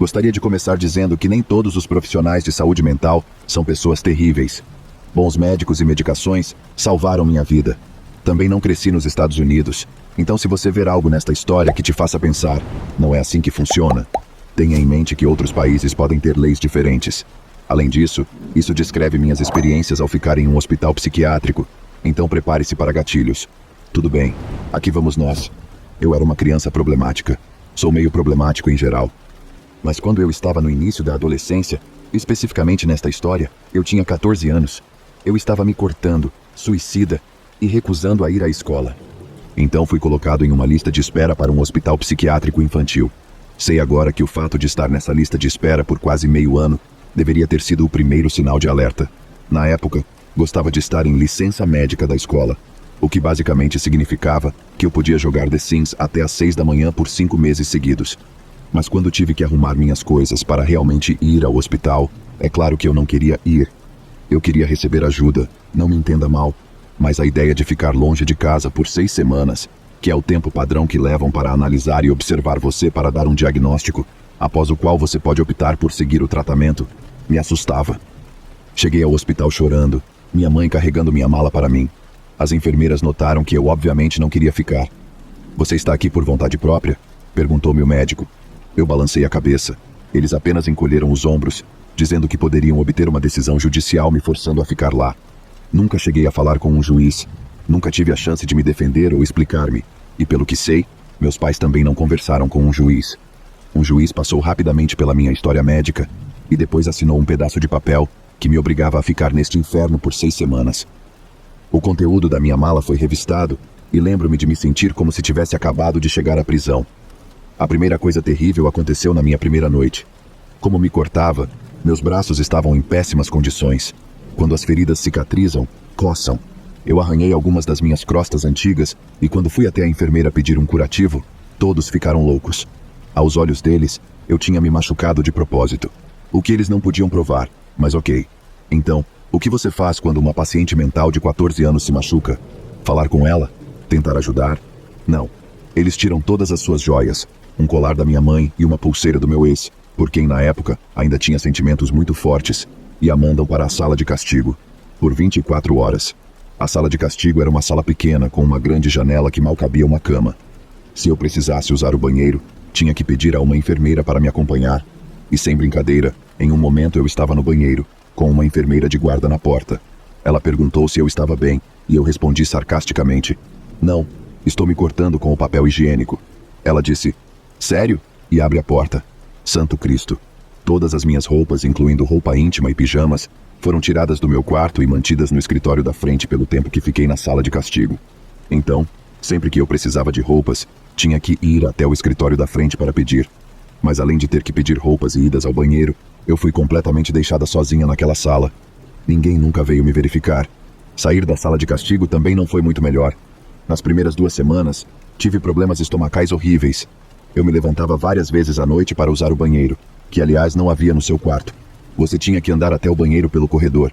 Gostaria de começar dizendo que nem todos os profissionais de saúde mental são pessoas terríveis. Bons médicos e medicações salvaram minha vida. Também não cresci nos Estados Unidos. Então, se você ver algo nesta história que te faça pensar, não é assim que funciona, tenha em mente que outros países podem ter leis diferentes. Além disso, isso descreve minhas experiências ao ficar em um hospital psiquiátrico. Então prepare-se para gatilhos. Tudo bem, aqui vamos nós. Eu era uma criança problemática. Sou meio problemático em geral. Mas quando eu estava no início da adolescência, especificamente nesta história, eu tinha 14 anos. Eu estava me cortando, suicida e recusando a ir à escola. Então fui colocado em uma lista de espera para um hospital psiquiátrico infantil. Sei agora que o fato de estar nessa lista de espera por quase meio ano deveria ter sido o primeiro sinal de alerta. Na época, gostava de estar em licença médica da escola, o que basicamente significava que eu podia jogar The Sims até às 6 da manhã por 5 meses seguidos. Mas quando tive que arrumar minhas coisas para realmente ir ao hospital, é claro que eu não queria ir. Eu queria receber ajuda, não me entenda mal, mas a ideia de ficar longe de casa por 6 semanas, que é o tempo padrão que levam para analisar e observar você para dar um diagnóstico, após o qual você pode optar por seguir o tratamento, me assustava. Cheguei ao hospital chorando, minha mãe carregando minha mala para mim. As enfermeiras notaram que eu obviamente não queria ficar. "Você está aqui por vontade própria?" perguntou meu médico. Eu balancei a cabeça. Eles apenas encolheram os ombros, dizendo que poderiam obter uma decisão judicial me forçando a ficar lá. Nunca cheguei a falar com um juiz. Nunca tive a chance de me defender ou explicar-me. E pelo que sei, meus pais também não conversaram com um juiz. Um juiz passou rapidamente pela minha história médica e depois assinou um pedaço de papel que me obrigava a ficar neste inferno por 6 semanas. O conteúdo da minha mala foi revistado e lembro-me de me sentir como se tivesse acabado de chegar à prisão. A primeira coisa terrível aconteceu na minha primeira noite. Como me cortava, meus braços estavam em péssimas condições. Quando as feridas cicatrizam, coçam. Eu arranhei algumas das minhas crostas antigas e quando fui até a enfermeira pedir um curativo, todos ficaram loucos. Aos olhos deles, eu tinha me machucado de propósito. O que eles não podiam provar, mas ok. Então, o que você faz quando uma paciente mental de 14 anos se machuca? Falar com ela? Tentar ajudar? Não. Eles tiram todas as suas joias, um colar da minha mãe e uma pulseira do meu ex, por quem na época ainda tinha sentimentos muito fortes, e a mandam para a sala de castigo, por 24 horas. A sala de castigo era uma sala pequena com uma grande janela que mal cabia uma cama. Se eu precisasse usar o banheiro, tinha que pedir a uma enfermeira para me acompanhar. E sem brincadeira, em um momento eu estava no banheiro, com uma enfermeira de guarda na porta. Ela perguntou se eu estava bem, e eu respondi sarcasticamente: "Não, estou me cortando com o papel higiênico." Ela disse: "Sério?" e abre a porta. Santo Cristo. Todas as minhas roupas, incluindo roupa íntima e pijamas, foram tiradas do meu quarto e mantidas no escritório da frente pelo tempo que fiquei na sala de castigo. Então, sempre que eu precisava de roupas, tinha que ir até o escritório da frente para pedir. Mas além de ter que pedir roupas e idas ao banheiro, eu fui completamente deixada sozinha naquela sala. Ninguém nunca veio me verificar. Sair da sala de castigo também não foi muito melhor. Nas primeiras 2 semanas, tive problemas estomacais horríveis. Eu me levantava várias vezes à noite para usar o banheiro, que aliás não havia no seu quarto. Você tinha que andar até o banheiro pelo corredor.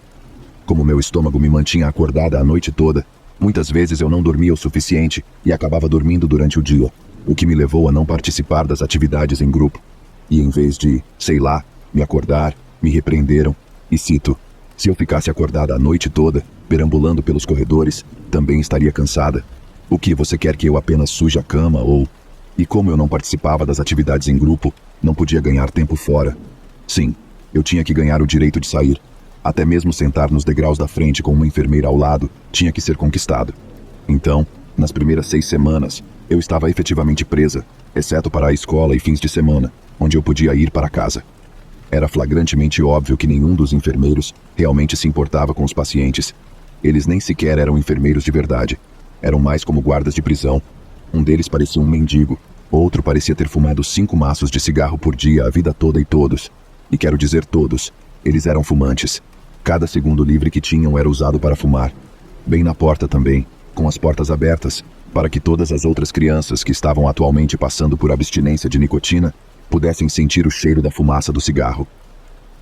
Como meu estômago me mantinha acordada a noite toda, muitas vezes eu não dormia o suficiente e acabava dormindo durante o dia, o que me levou a não participar das atividades em grupo. E em vez de, sei lá, me acordar, me repreenderam, e cito: "Se eu ficasse acordada a noite toda, perambulando pelos corredores, também estaria cansada. O que você quer que eu apenas suje a cama ou..." E como eu não participava das atividades em grupo, não podia ganhar tempo fora. Sim, eu tinha que ganhar o direito de sair. Até mesmo sentar nos degraus da frente com uma enfermeira ao lado tinha que ser conquistado. Então, nas primeiras 6 semanas, eu estava efetivamente presa, exceto para a escola e fins de semana, onde eu podia ir para casa. Era flagrantemente óbvio que nenhum dos enfermeiros realmente se importava com os pacientes. Eles nem sequer eram enfermeiros de verdade. Eram mais como guardas de prisão. Um deles parecia um mendigo. Outro parecia ter fumado 5 maços de cigarro por dia a vida toda e todos. E quero dizer todos. Eles eram fumantes. Cada segundo livre que tinham era usado para fumar. Bem na porta também, com as portas abertas, para que todas as outras crianças que estavam atualmente passando por abstinência de nicotina pudessem sentir o cheiro da fumaça do cigarro.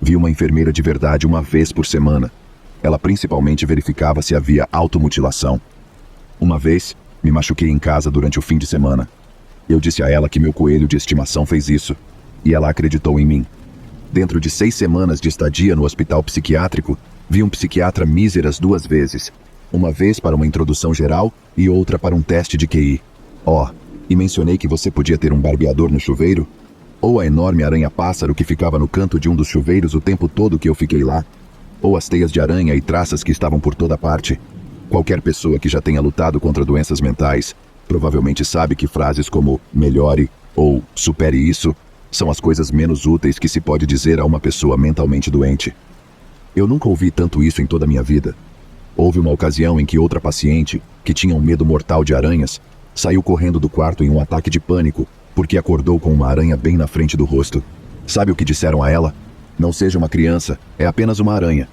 Vi uma enfermeira de verdade uma vez por semana. Ela principalmente verificava se havia automutilação. Uma vez, me machuquei em casa durante o fim de semana. Eu disse a ela que meu coelho de estimação fez isso. e ela acreditou em mim. Dentro de 6 semanas de estadia no hospital psiquiátrico, vi um psiquiatra míseras 2 vezes. Uma vez para uma introdução geral e outra para um teste de QI. E mencionei que você podia ter um barbeador no chuveiro? Ou a enorme aranha-pássaro que ficava no canto de um dos chuveiros o tempo todo que eu fiquei lá? Ou as teias de aranha e traças que estavam por toda parte? Qualquer pessoa que já tenha lutado contra doenças mentais provavelmente sabe que frases como melhore ou supere isso são as coisas menos úteis que se pode dizer a uma pessoa mentalmente doente. Eu nunca ouvi tanto isso em toda a minha vida. Houve uma ocasião em que outra paciente, que tinha um medo mortal de aranhas, saiu correndo do quarto em um ataque de pânico porque acordou com uma aranha bem na frente do rosto. Sabe o que disseram a ela? Não seja uma criança, é apenas uma aranha.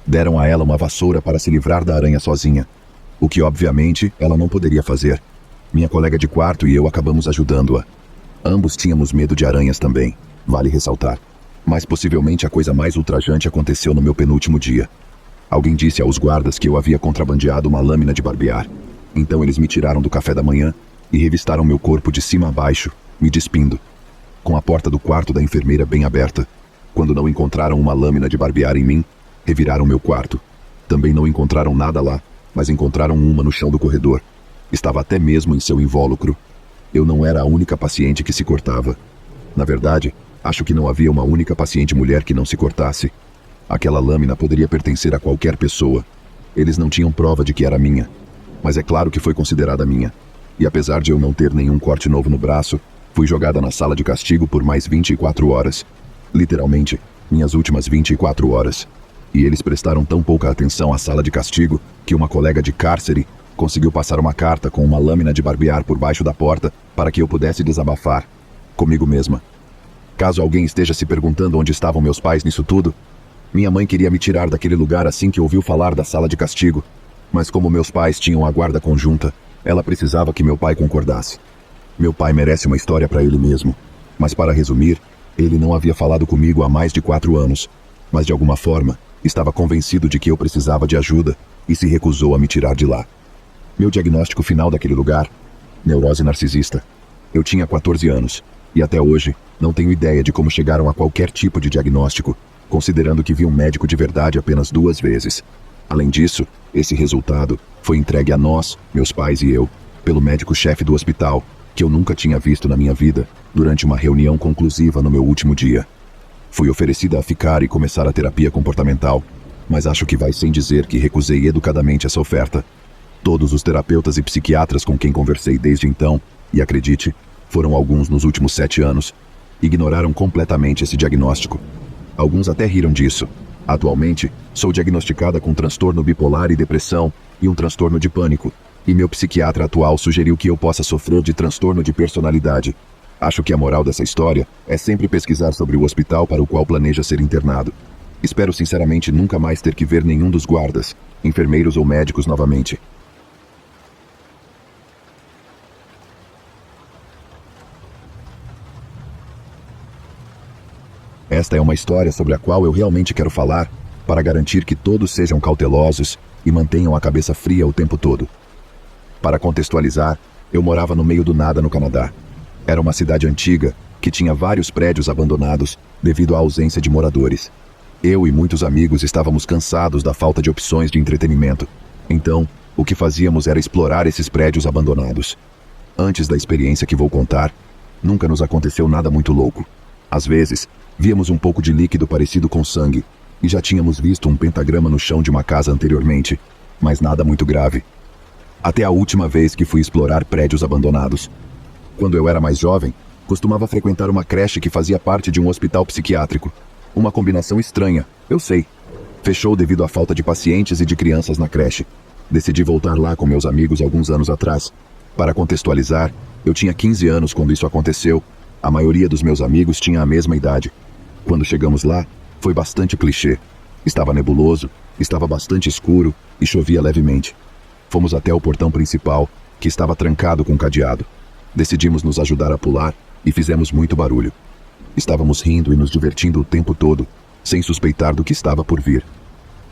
Deram a ela uma vassoura para se livrar da aranha sozinha, o que obviamente ela não poderia fazer. Minha colega de quarto e eu acabamos ajudando-a. Ambos tínhamos medo de aranhas também, vale ressaltar. Mas possivelmente a coisa mais ultrajante aconteceu no meu penúltimo dia. Alguém disse aos guardas que eu havia contrabandeado uma lâmina de barbear. Então eles me tiraram do café da manhã e revistaram meu corpo de cima a baixo, me despindo, com a porta do quarto da enfermeira bem aberta. Quando não encontraram uma lâmina de barbear em mim, reviraram meu quarto. Também não encontraram nada lá, mas encontraram uma no chão do corredor. Estava até mesmo em seu invólucro. Eu não era a única paciente que se cortava. Na verdade, acho que não havia uma única paciente mulher que não se cortasse. Aquela lâmina poderia pertencer a qualquer pessoa. Eles não tinham prova de que era minha, mas é claro que foi considerada minha. E apesar de eu não ter nenhum corte novo no braço, fui jogada na sala de castigo por mais 24 horas. Literalmente, minhas últimas 24 horas. E eles prestaram tão pouca atenção à sala de castigo que uma colega de cárcere conseguiu passar uma carta com uma lâmina de barbear por baixo da porta para que eu pudesse desabafar comigo mesma. Caso alguém esteja se perguntando onde estavam meus pais nisso tudo, minha mãe queria me tirar daquele lugar assim que ouviu falar da sala de castigo. Mas como meus pais tinham a guarda conjunta, ela precisava que meu pai concordasse. Meu pai merece uma história para ele mesmo. Mas para resumir, ele não havia falado comigo há mais de 4 anos. Mas de alguma forma, estava convencido de que eu precisava de ajuda e se recusou a me tirar de lá. Meu diagnóstico final daquele lugar: neurose narcisista. Eu tinha 14 anos, e até hoje, não tenho ideia de como chegaram a qualquer tipo de diagnóstico, considerando que vi um médico de verdade apenas 2 vezes. Além disso, esse resultado foi entregue a nós, meus pais e eu, pelo médico-chefe do hospital, que eu nunca tinha visto na minha vida, durante uma reunião conclusiva no meu último dia. Fui oferecida a ficar e começar a terapia comportamental, mas acho que vai sem dizer que recusei educadamente essa oferta. Todos os terapeutas e psiquiatras com quem conversei desde então, e acredite, foram alguns nos últimos 7 anos, ignoraram completamente esse diagnóstico. Alguns até riram disso. Atualmente, sou diagnosticada com transtorno bipolar e depressão e um transtorno de pânico, e meu psiquiatra atual sugeriu que eu possa sofrer de transtorno de personalidade. Acho que a moral dessa história é sempre pesquisar sobre o hospital para o qual planeja ser internado. Espero sinceramente nunca mais ter que ver nenhum dos guardas, enfermeiros ou médicos novamente. Esta é uma história sobre a qual eu realmente quero falar, para garantir que todos sejam cautelosos e mantenham a cabeça fria o tempo todo. Para contextualizar, eu morava no meio do nada no Canadá. Era uma cidade antiga, que tinha vários prédios abandonados devido à ausência de moradores. Eu e muitos amigos estávamos cansados da falta de opções de entretenimento. Então, o que fazíamos era explorar esses prédios abandonados. Antes da experiência que vou contar, nunca nos aconteceu nada muito louco. Às vezes, víamos um pouco de líquido parecido com sangue, e já tínhamos visto um pentagrama no chão de uma casa anteriormente, mas nada muito grave. Até a última vez que fui explorar prédios abandonados. Quando eu era mais jovem, costumava frequentar uma creche que fazia parte de um hospital psiquiátrico. Uma combinação estranha, eu sei. Fechou devido à falta de pacientes e de crianças na creche. Decidi voltar lá com meus amigos alguns anos atrás. Para contextualizar, eu tinha 15 anos quando isso aconteceu. A maioria dos meus amigos tinha a mesma idade. Quando chegamos lá, foi bastante clichê. Estava nebuloso, estava bastante escuro e chovia levemente. Fomos até o portão principal, que estava trancado com cadeado. Decidimos nos ajudar a pular e fizemos muito barulho. Estávamos rindo e nos divertindo o tempo todo, sem suspeitar do que estava por vir.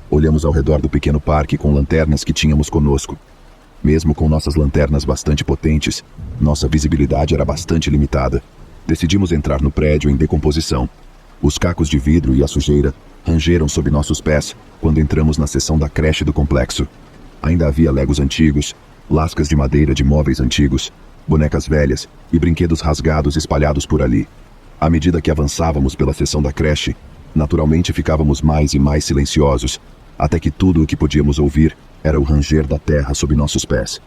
Olhamos ao redor do pequeno parque com lanternas que tínhamos conosco. Mesmo com nossas lanternas bastante potentes, nossa visibilidade era bastante limitada. Decidimos entrar no prédio em decomposição. Os cacos de vidro e a sujeira rangeram sob nossos pés quando entramos na seção da creche do complexo. Ainda havia legos antigos, lascas de madeira de móveis antigos, bonecas velhas e brinquedos rasgados espalhados por ali. À medida que avançávamos pela seção da creche, naturalmente ficávamos mais e mais silenciosos, até que tudo o que podíamos ouvir era o ranger da terra sob nossos pés.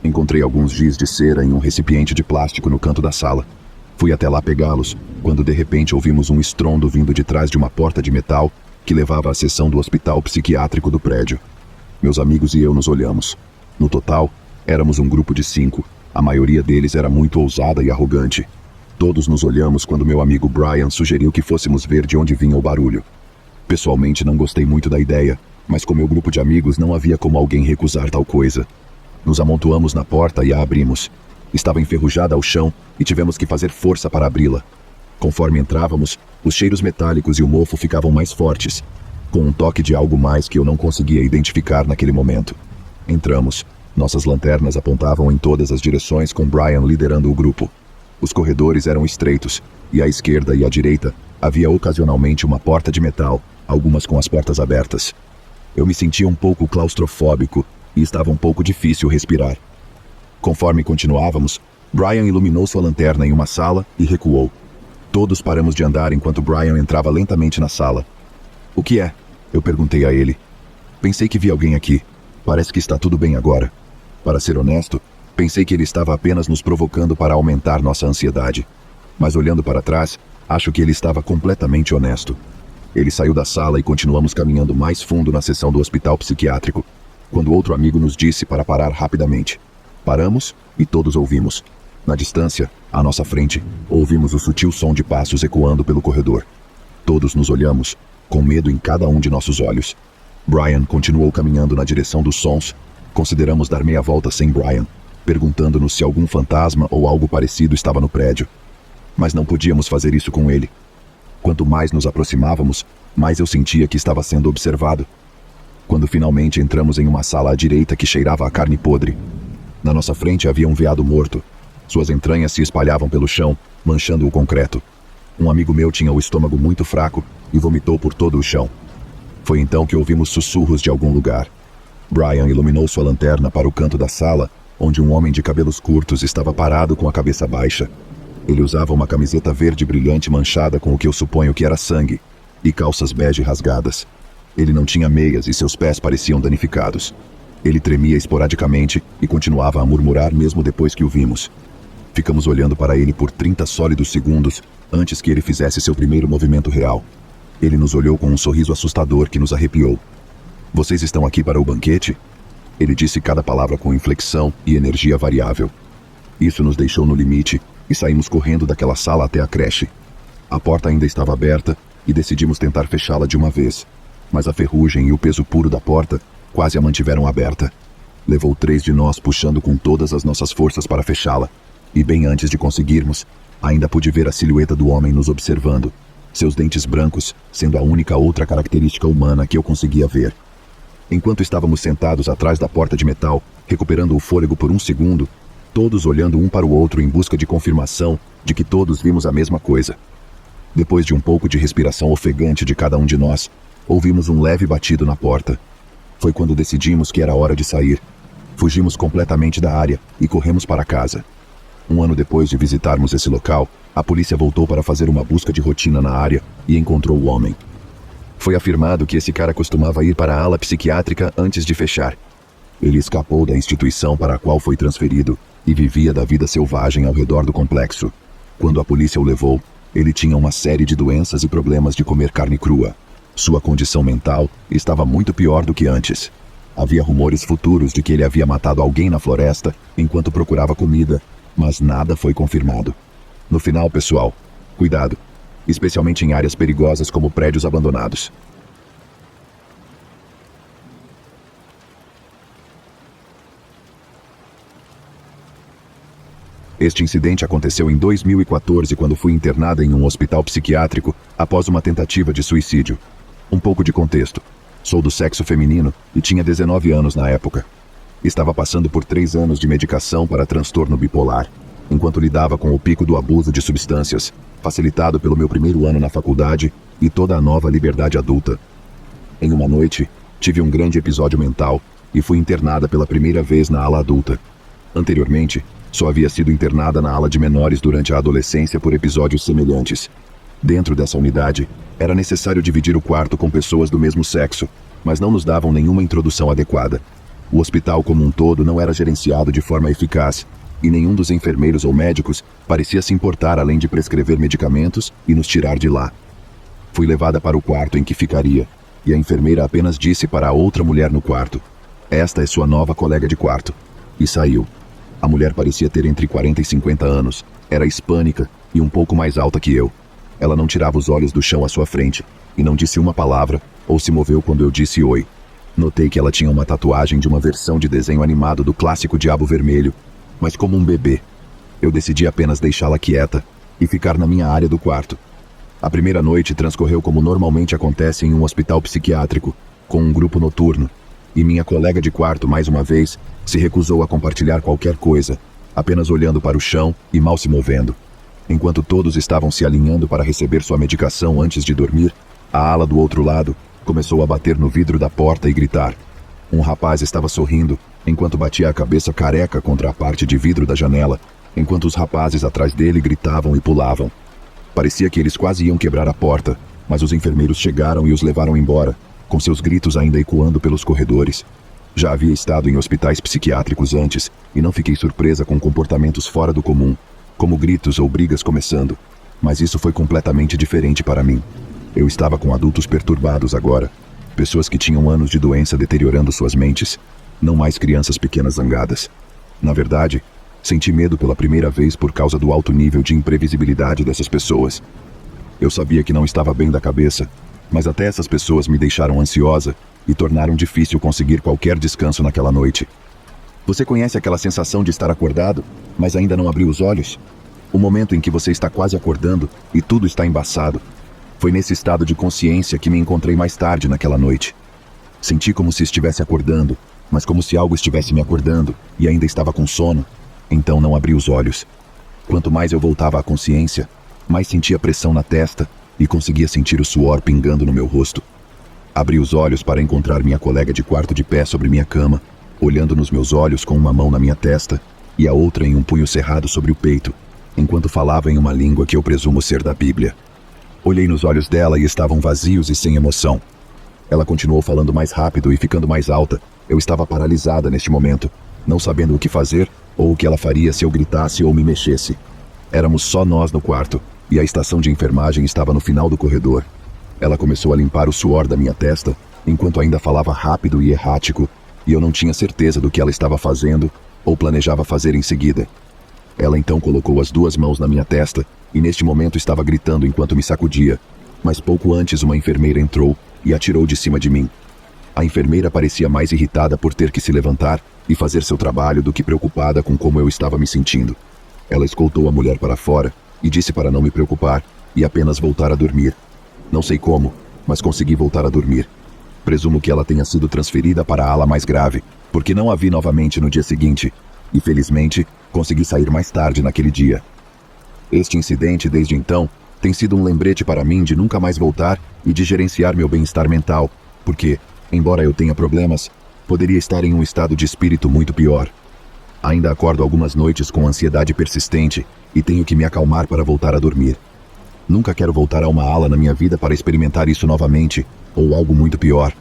Encontrei alguns giz de cera em um recipiente de plástico no canto da sala. Fui até lá pegá-los, quando de repente ouvimos um estrondo vindo de trás de uma porta de metal que levava à seção do hospital psiquiátrico do prédio. Meus amigos e eu nos olhamos. No total, éramos um grupo de 5. A maioria deles era muito ousada e arrogante. Todos nos olhamos quando meu amigo Brian sugeriu que fôssemos ver de onde vinha o barulho. Pessoalmente não gostei muito da ideia, mas com meu grupo de amigos não havia como alguém recusar tal coisa. Nos amontoamos na porta e a abrimos. Estava enferrujada ao chão e tivemos que fazer força para abri-la. Conforme entrávamos, os cheiros metálicos e o mofo ficavam mais fortes, com um toque de algo mais que eu não conseguia identificar naquele momento. Entramos. Nossas lanternas apontavam em todas as direções, com Brian liderando o grupo. Os corredores eram estreitos, e à esquerda e à direita havia ocasionalmente uma porta de metal, algumas com as portas abertas. Eu me sentia um pouco claustrofóbico e estava um pouco difícil respirar. Conforme continuávamos, Brian iluminou sua lanterna em uma sala e recuou. Todos paramos de andar enquanto Brian entrava lentamente na sala. "O que é?" eu perguntei a ele. "Pensei que vi alguém aqui. Parece que está tudo bem agora." Para ser honesto, pensei que ele estava apenas nos provocando para aumentar nossa ansiedade. Mas olhando para trás, acho que ele estava completamente honesto. Ele saiu da sala e continuamos caminhando mais fundo na seção do hospital psiquiátrico, quando outro amigo nos disse para parar rapidamente. Paramos e todos ouvimos. Na distância, à nossa frente, ouvimos o sutil som de passos ecoando pelo corredor. Todos nos olhamos, com medo em cada um de nossos olhos. Brian continuou caminhando na direção dos sons. Consideramos dar meia volta sem Brian, perguntando-nos se algum fantasma ou algo parecido estava no prédio. Mas não podíamos fazer isso com ele. Quanto mais nos aproximávamos, mais eu sentia que estava sendo observado. Quando finalmente entramos em uma sala à direita que cheirava a carne podre. Na nossa frente havia um veado morto. Suas entranhas se espalhavam pelo chão, manchando o concreto. Um amigo meu tinha o estômago muito fraco e vomitou por todo o chão. Foi então que ouvimos sussurros de algum lugar. Brian iluminou sua lanterna para o canto da sala, onde um homem de cabelos curtos estava parado com a cabeça baixa. Ele usava uma camiseta verde brilhante manchada com o que eu suponho que era sangue, e calças bege rasgadas. Ele não tinha meias e seus pés pareciam danificados. Ele tremia esporadicamente e continuava a murmurar mesmo depois que o vimos. Ficamos olhando para ele por 30 sólidos segundos antes que ele fizesse seu primeiro movimento real. Ele nos olhou com um sorriso assustador que nos arrepiou. "Vocês estão aqui para o banquete?" Ele disse cada palavra com inflexão e energia variável. Isso nos deixou no limite e saímos correndo daquela sala até a creche. A porta ainda estava aberta e decidimos tentar fechá-la de uma vez, mas a ferrugem e o peso puro da porta quase a mantiveram aberta. Levou 3 de nós puxando com todas as nossas forças para fechá-la, e bem antes de conseguirmos, ainda pude ver a silhueta do homem nos observando, seus dentes brancos sendo a única outra característica humana que eu conseguia ver. Enquanto estávamos sentados atrás da porta de metal, recuperando o fôlego por um segundo, todos olhando um para o outro em busca de confirmação de que todos vimos a mesma coisa. Depois de um pouco de respiração ofegante de cada um de nós, ouvimos um leve batido na porta. Foi quando decidimos que era hora de sair. Fugimos completamente da área e corremos para casa. Um ano depois de visitarmos esse local, a polícia voltou para fazer uma busca de rotina na área e encontrou o homem. Foi afirmado que esse cara costumava ir para a ala psiquiátrica antes de fechar. Ele escapou da instituição para a qual foi transferido e vivia da vida selvagem ao redor do complexo. Quando a polícia o levou, ele tinha uma série de doenças e problemas de comer carne crua. Sua condição mental estava muito pior do que antes. Havia rumores futuros de que ele havia matado alguém na floresta enquanto procurava comida, mas nada foi confirmado. No final, pessoal, cuidado, especialmente em áreas perigosas como prédios abandonados. Este incidente aconteceu em 2014, quando fui internada em um hospital psiquiátrico após uma tentativa de suicídio. Um pouco de contexto. Sou do sexo feminino e tinha 19 anos na época. Estava passando por 3 anos de medicação para transtorno bipolar. enquanto lidava com o pico do abuso de substâncias, facilitado pelo meu primeiro ano na faculdade e toda a nova liberdade adulta. Em uma noite, tive um grande episódio mental e fui internada pela primeira vez na ala adulta. Anteriormente, só havia sido internada na ala de menores durante a adolescência por episódios semelhantes. Dentro dessa unidade, era necessário dividir o quarto com pessoas do mesmo sexo, mas não nos davam nenhuma introdução adequada. O hospital como um todo não era gerenciado de forma eficaz, e nenhum dos enfermeiros ou médicos parecia se importar além de prescrever medicamentos e nos tirar de lá. Fui levada para o quarto em que ficaria, e a enfermeira apenas disse para a outra mulher no quarto: "Esta é sua nova colega de quarto." E saiu. A mulher parecia ter entre 40 e 50 anos, era hispânica e um pouco mais alta que eu. Ela não tirava os olhos do chão à sua frente, e não disse uma palavra, ou se moveu quando eu disse oi. Notei que ela tinha uma tatuagem de uma versão de desenho animado do clássico Diabo Vermelho, mas como um bebê. Eu decidi apenas deixá-la quieta e ficar na minha área do quarto. A primeira noite transcorreu como normalmente acontece em um hospital psiquiátrico, com um grupo noturno, e minha colega de quarto, mais uma vez, se recusou a compartilhar qualquer coisa, apenas olhando para o chão e mal se movendo. Enquanto todos estavam se alinhando para receber sua medicação antes de dormir, a ala do outro lado começou a bater no vidro da porta e gritar. Um rapaz estava sorrindo, enquanto batia a cabeça careca contra a parte de vidro da janela, enquanto os rapazes atrás dele gritavam e pulavam. Parecia que eles quase iam quebrar a porta, mas os enfermeiros chegaram e os levaram embora, com seus gritos ainda ecoando pelos corredores. Já havia estado em hospitais psiquiátricos antes, e não fiquei surpresa com comportamentos fora do comum, como gritos ou brigas começando, mas isso foi completamente diferente para mim. Eu estava com adultos perturbados agora, pessoas que tinham anos de doença deteriorando suas mentes, não mais crianças pequenas zangadas. Na verdade, senti medo pela primeira vez por causa do alto nível de imprevisibilidade dessas pessoas. Eu sabia que não estava bem da cabeça, mas até essas pessoas me deixaram ansiosa e tornaram difícil conseguir qualquer descanso naquela noite. Você conhece aquela sensação de estar acordado, mas ainda não abriu os olhos? O momento em que você está quase acordando e tudo está embaçado. Foi nesse estado de consciência que me encontrei mais tarde naquela noite. Senti como se estivesse acordando, mas como se algo estivesse me acordando e ainda estava com sono. Então não abri os olhos. Quanto mais eu voltava à consciência, mais sentia pressão na testa e conseguia sentir o suor pingando no meu rosto. Abri os olhos para encontrar minha colega de quarto de pé sobre minha cama, olhando nos meus olhos com uma mão na minha testa e a outra em um punho cerrado sobre o peito, enquanto falava em uma língua que eu presumo ser da Bíblia. Olhei nos olhos dela e estavam vazios e sem emoção. Ela continuou falando mais rápido e ficando mais alta. Eu estava paralisada neste momento, não sabendo o que fazer ou o que ela faria se eu gritasse ou me mexesse. Éramos só nós no quarto, e a estação de enfermagem estava no final do corredor. Ela começou a limpar o suor da minha testa, enquanto ainda falava rápido e errático, e eu não tinha certeza do que ela estava fazendo ou planejava fazer em seguida. Ela então colocou as duas mãos na minha testa e neste momento estava gritando enquanto me sacudia, mas pouco antes uma enfermeira entrou e atirou de cima de mim. A enfermeira parecia mais irritada por ter que se levantar e fazer seu trabalho do que preocupada com como eu estava me sentindo. Ela escoltou a mulher para fora e disse para não me preocupar e apenas voltar a dormir. Não sei como, mas consegui voltar a dormir. Presumo que ela tenha sido transferida para a ala mais grave, porque não a vi novamente no dia seguinte, e felizmente consegui sair mais tarde naquele dia. Este incidente, desde então, tem sido um lembrete para mim de nunca mais voltar e de gerenciar meu bem-estar mental, porque, embora eu tenha problemas, poderia estar em um estado de espírito muito pior. Ainda acordo algumas noites com ansiedade persistente e tenho que me acalmar para voltar a dormir. Nunca quero voltar a uma ala na minha vida para experimentar isso novamente, ou algo muito pior.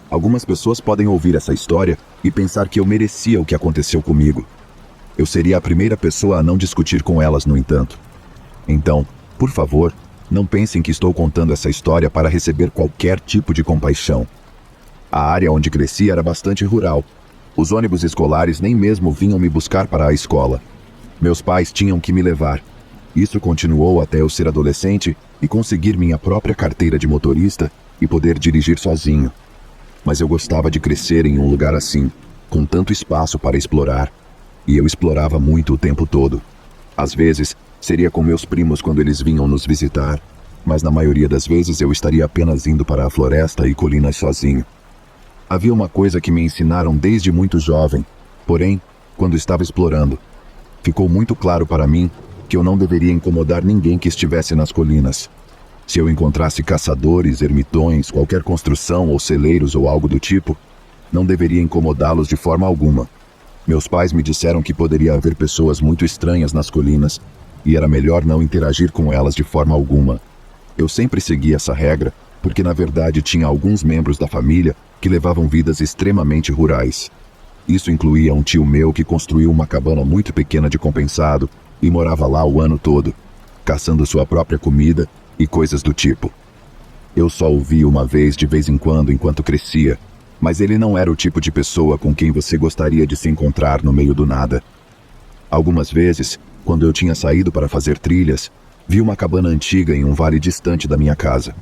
Algumas pessoas podem ouvir essa história e pensar que eu merecia o que aconteceu comigo. Eu seria a primeira pessoa a não discutir com elas, no entanto. Então, por favor, não pensem que estou contando essa história para receber qualquer tipo de compaixão. A área onde cresci era bastante rural. Os ônibus escolares nem mesmo vinham me buscar para a escola. Meus pais tinham que me levar. Isso continuou até eu ser adolescente e conseguir minha própria carteira de motorista e poder dirigir sozinho. Mas eu gostava de crescer em um lugar assim, com tanto espaço para explorar. E eu explorava muito o tempo todo. Às vezes, seria com meus primos quando eles vinham nos visitar. mas na maioria das vezes eu estaria apenas indo para a floresta e colinas sozinho. Havia uma coisa que me ensinaram desde muito jovem, porém, quando estava explorando, ficou muito claro para mim que eu não deveria incomodar ninguém que estivesse nas colinas. Se eu encontrasse caçadores, ermitões, qualquer construção ou celeiros ou algo do tipo, não deveria incomodá-los de forma alguma. Meus pais me disseram que poderia haver pessoas muito estranhas nas colinas e era melhor não interagir com elas de forma alguma. Eu sempre segui essa regra porque na verdade tinha alguns membros da família que levavam vidas extremamente rurais. Isso incluía um tio meu que construiu uma cabana muito pequena de compensado e morava lá o ano todo, caçando sua própria comida e coisas do tipo. Eu só o vi uma vez de vez em quando enquanto crescia, mas ele não era o tipo de pessoa com quem você gostaria de se encontrar no meio do nada. Algumas vezes, quando eu tinha saído para fazer trilhas, vi uma cabana antiga em um vale distante da minha casa.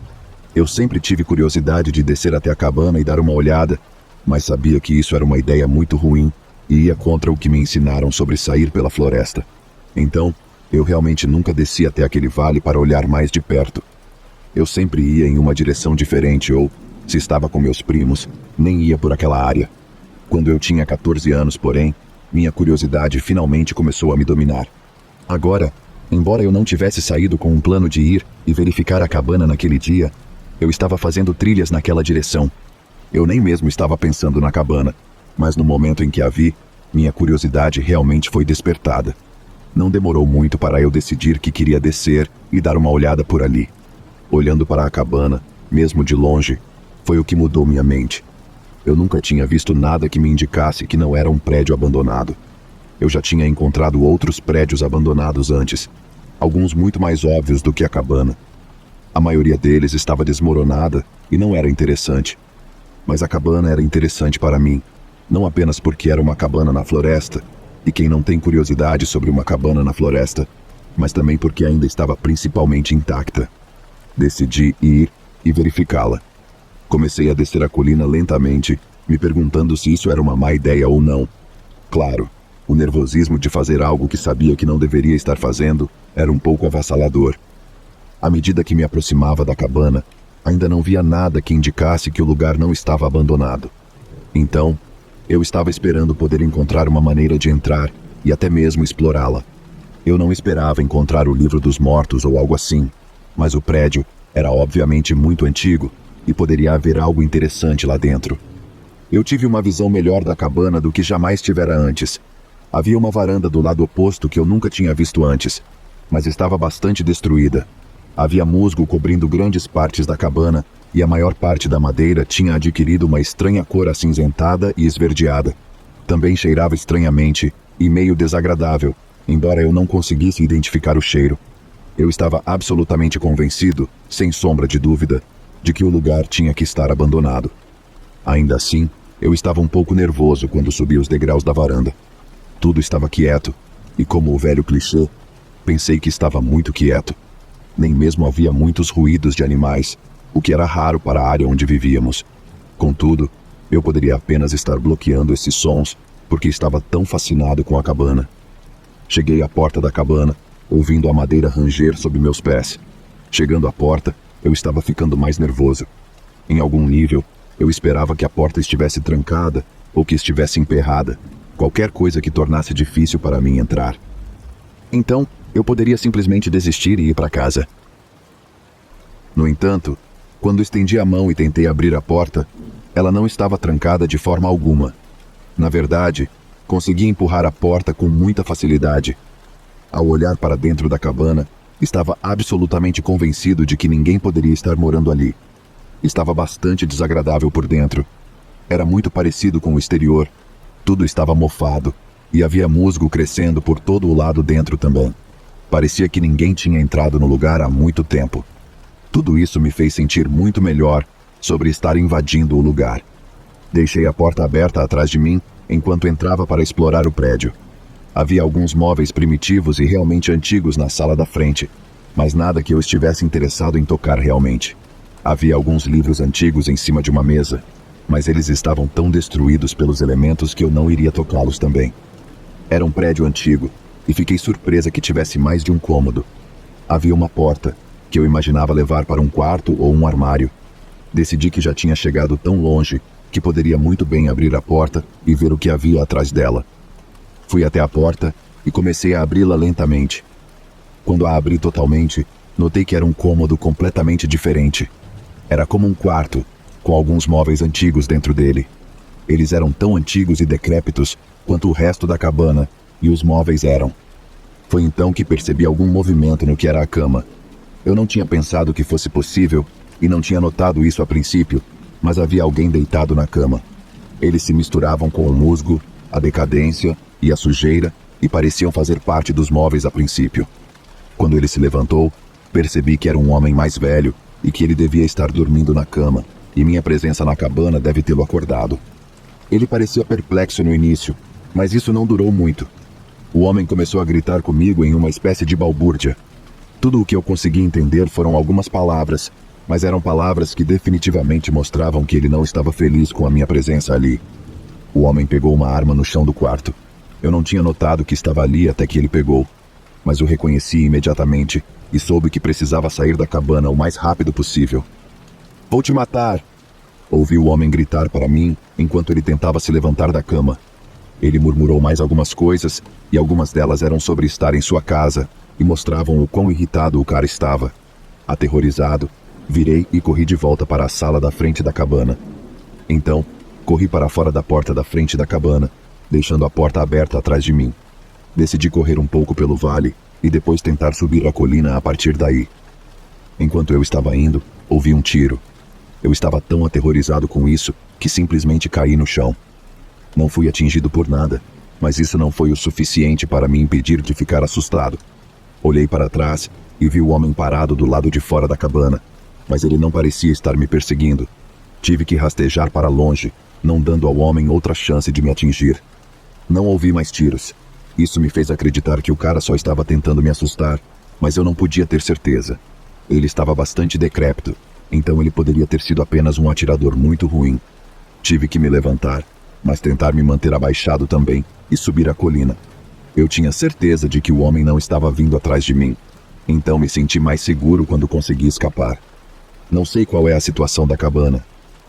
Eu sempre tive curiosidade de descer até a cabana e dar uma olhada, mas sabia que isso era uma ideia muito ruim e ia contra o que me ensinaram sobre sair pela floresta. Então, eu realmente nunca desci até aquele vale para olhar mais de perto. Eu sempre ia em uma direção diferente ou, se estava com meus primos, nem ia por aquela área. Quando eu tinha 14 anos, porém, minha curiosidade finalmente começou a me dominar. Agora, embora eu não tivesse saído com um plano de ir e verificar a cabana naquele dia, eu estava fazendo trilhas naquela direção. Eu nem mesmo estava pensando na cabana, mas no momento em que a vi, minha curiosidade realmente foi despertada. Não demorou muito para eu decidir que queria descer e dar uma olhada por ali. Olhando para a cabana, mesmo de longe, foi o que mudou minha mente. Eu nunca tinha visto nada que me indicasse que não era um prédio abandonado. Eu já tinha encontrado outros prédios abandonados antes, alguns muito mais óbvios do que a cabana. A maioria deles estava desmoronada e não era interessante. Mas a cabana era interessante para mim, não apenas porque era uma cabana na floresta, e quem não tem curiosidade sobre uma cabana na floresta, mas também porque ainda estava principalmente intacta. Decidi ir e verificá-la. Comecei a descer a colina lentamente, me perguntando se isso era uma má ideia ou não. Claro, o nervosismo de fazer algo que sabia que não deveria estar fazendo era um pouco avassalador. À medida que me aproximava da cabana, ainda não via nada que indicasse que o lugar não estava abandonado. Então, eu estava esperando poder encontrar uma maneira de entrar e até mesmo explorá-la. Eu não esperava encontrar o livro dos mortos ou algo assim, mas o prédio era obviamente muito antigo e poderia haver algo interessante lá dentro. Eu tive uma visão melhor da cabana do que jamais tivera antes. Havia uma varanda do lado oposto que eu nunca tinha visto antes, mas estava bastante destruída. Havia musgo cobrindo grandes partes da cabana e a maior parte da madeira tinha adquirido uma estranha cor acinzentada e esverdeada. Também cheirava estranhamente e meio desagradável, embora eu não conseguisse identificar o cheiro. Eu estava absolutamente convencido, sem sombra de dúvida, de que o lugar tinha que estar abandonado. Ainda assim, eu estava um pouco nervoso quando subi os degraus da varanda. Tudo estava quieto, e como o velho clichê, pensei que estava muito quieto. Nem mesmo havia muitos ruídos de animais, o que era raro para a área onde vivíamos. Contudo, eu poderia apenas estar bloqueando esses sons, porque estava tão fascinado com a cabana. Cheguei à porta da cabana, ouvindo a madeira ranger sob meus pés. Chegando à porta, eu estava ficando mais nervoso. Em algum nível, eu esperava que a porta estivesse trancada ou que estivesse emperrada, qualquer coisa que tornasse difícil para mim entrar. Então, eu poderia simplesmente desistir e ir para casa. No entanto, quando estendi a mão e tentei abrir a porta, ela não estava trancada de forma alguma. Na verdade, consegui empurrar a porta com muita facilidade. Ao olhar para dentro da cabana, estava absolutamente convencido de que ninguém poderia estar morando ali. Estava bastante desagradável por dentro. Era muito parecido com o exterior. Tudo estava mofado, e havia musgo crescendo por todo o lado dentro também. Parecia que ninguém tinha entrado no lugar há muito tempo. Tudo isso me fez sentir muito melhor sobre estar invadindo o lugar. Deixei a porta aberta atrás de mim enquanto entrava para explorar o prédio. Havia alguns móveis primitivos e realmente antigos na sala da frente, mas nada que eu estivesse interessado em tocar realmente. Havia alguns livros antigos em cima de uma mesa, mas eles estavam tão destruídos pelos elementos que eu não iria tocá-los também. Era um prédio antigo, e fiquei surpresa que tivesse mais de um cômodo. Havia uma porta, que eu imaginava levar para um quarto ou um armário. Decidi que já tinha chegado tão longe que poderia muito bem abrir a porta e ver o que havia atrás dela. Fui até a porta e comecei a abri-la lentamente. Quando a abri totalmente, notei que era um cômodo completamente diferente. Era como um quarto, com alguns móveis antigos dentro dele. Eles eram tão antigos e decrépitos quanto o resto da cabana, e os móveis eram. Foi então que percebi algum movimento no que era a cama. Eu não tinha pensado que fosse possível e não tinha notado isso a princípio, mas havia alguém deitado na cama. Eles se misturavam com o musgo, a decadência e a sujeira e pareciam fazer parte dos móveis a princípio. Quando ele se levantou, percebi que era um homem mais velho e que ele devia estar dormindo na cama, e minha presença na cabana deve tê-lo acordado. Ele parecia perplexo no início, mas isso não durou muito. O homem começou a gritar comigo em uma espécie de balbúrdia. Tudo o que eu consegui entender foram algumas palavras, mas eram palavras que definitivamente mostravam que ele não estava feliz com a minha presença ali. O homem pegou uma arma no chão do quarto. Eu não tinha notado que estava ali até que ele pegou, mas o reconheci imediatamente e soube que precisava sair da cabana o mais rápido possível. "Vou te matar!" Ouvi o homem gritar para mim enquanto ele tentava se levantar da cama. Ele murmurou mais algumas coisas, e algumas delas eram sobre estar em sua casa, e mostravam o quão irritado o cara estava. Aterrorizado, virei e corri de volta para a sala da frente da cabana. Então, corri para fora da porta da frente da cabana, deixando a porta aberta atrás de mim. Decidi correr um pouco pelo vale e depois tentar subir a colina a partir daí. Enquanto eu estava indo, ouvi um tiro. Eu estava tão aterrorizado com isso que simplesmente caí no chão. Não fui atingido por nada, mas isso não foi o suficiente para me impedir de ficar assustado. Olhei para trás e vi o homem parado do lado de fora da cabana, mas ele não parecia estar me perseguindo. Tive que rastejar para longe, não dando ao homem outra chance de me atingir. Não ouvi mais tiros. Isso me fez acreditar que o cara só estava tentando me assustar, mas eu não podia ter certeza. Ele estava bastante decrépito, então ele poderia ter sido apenas um atirador muito ruim. Tive que me levantar, mas tentar me manter abaixado também e subir a colina. Eu tinha certeza de que o homem não estava vindo atrás de mim, então me senti mais seguro quando consegui escapar. Não sei qual é a situação da cabana.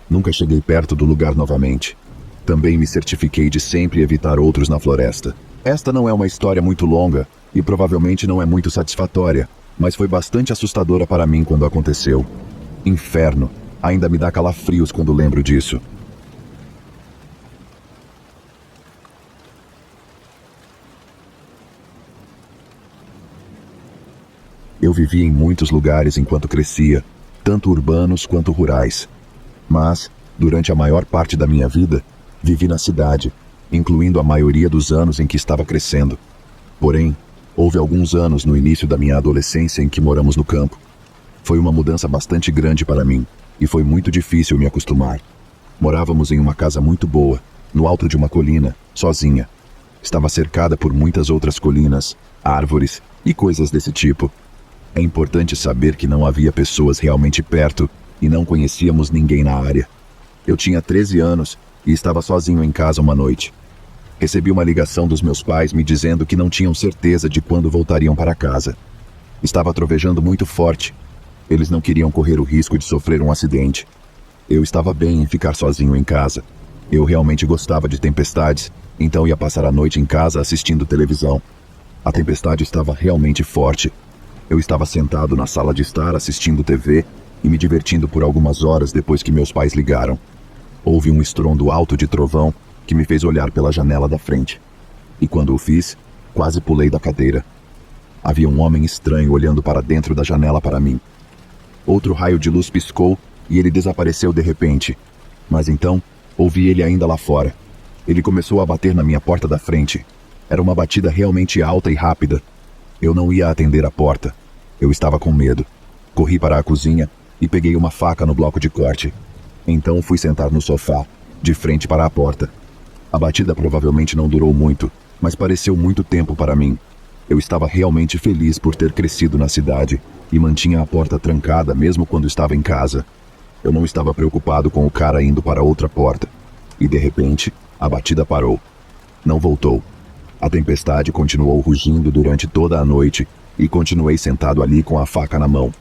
Nunca cheguei perto do lugar novamente. Também me certifiquei de sempre evitar outros na floresta. Esta não é uma história muito longa e provavelmente não é muito satisfatória, mas foi bastante assustadora para mim quando aconteceu. Inferno, ainda me dá calafrios quando lembro disso. Eu vivi em muitos lugares enquanto crescia, tanto urbanos quanto rurais. Mas, durante a maior parte da minha vida, vivi na cidade, incluindo a maioria dos anos em que estava crescendo. Porém, houve alguns anos no início da minha adolescência em que moramos no campo. Foi uma mudança bastante grande para mim, e foi muito difícil me acostumar. Morávamos em uma casa muito boa, no alto de uma colina, sozinha. Estava cercada por muitas outras colinas, árvores e coisas desse tipo. É importante saber que não havia pessoas realmente perto e não conhecíamos ninguém na área. Eu tinha 13 anos e estava sozinho em casa uma noite. Recebi uma ligação dos meus pais me dizendo que não tinham certeza de quando voltariam para casa. Estava trovejando muito forte. Eles não queriam correr o risco de sofrer um acidente. Eu estava bem em ficar sozinho em casa. Eu realmente gostava de tempestades, então ia passar a noite em casa assistindo televisão. A tempestade estava realmente forte. Eu estava sentado na sala de estar assistindo TV e me divertindo por algumas horas depois que meus pais ligaram. Houve um estrondo alto de trovão que me fez olhar pela janela da frente. E quando o fiz, quase pulei da cadeira. Havia um homem estranho olhando para dentro da janela para mim. Outro raio de luz piscou e ele desapareceu de repente. Mas então, ouvi ele ainda lá fora. Ele começou a bater na minha porta da frente. Era uma batida realmente alta e rápida. Eu não ia atender a porta. Eu estava com medo. Corri para a cozinha e peguei uma faca no bloco de corte. Então fui sentar no sofá, de frente para a porta. A batida provavelmente não durou muito, mas pareceu muito tempo para mim. Eu estava realmente feliz por ter crescido na cidade e mantinha a porta trancada mesmo quando estava em casa. Eu não estava preocupado com o cara indo para outra porta. E de repente, a batida parou. Não voltou. A tempestade continuou rugindo durante toda a noite e continuei sentado ali com a faca na mão.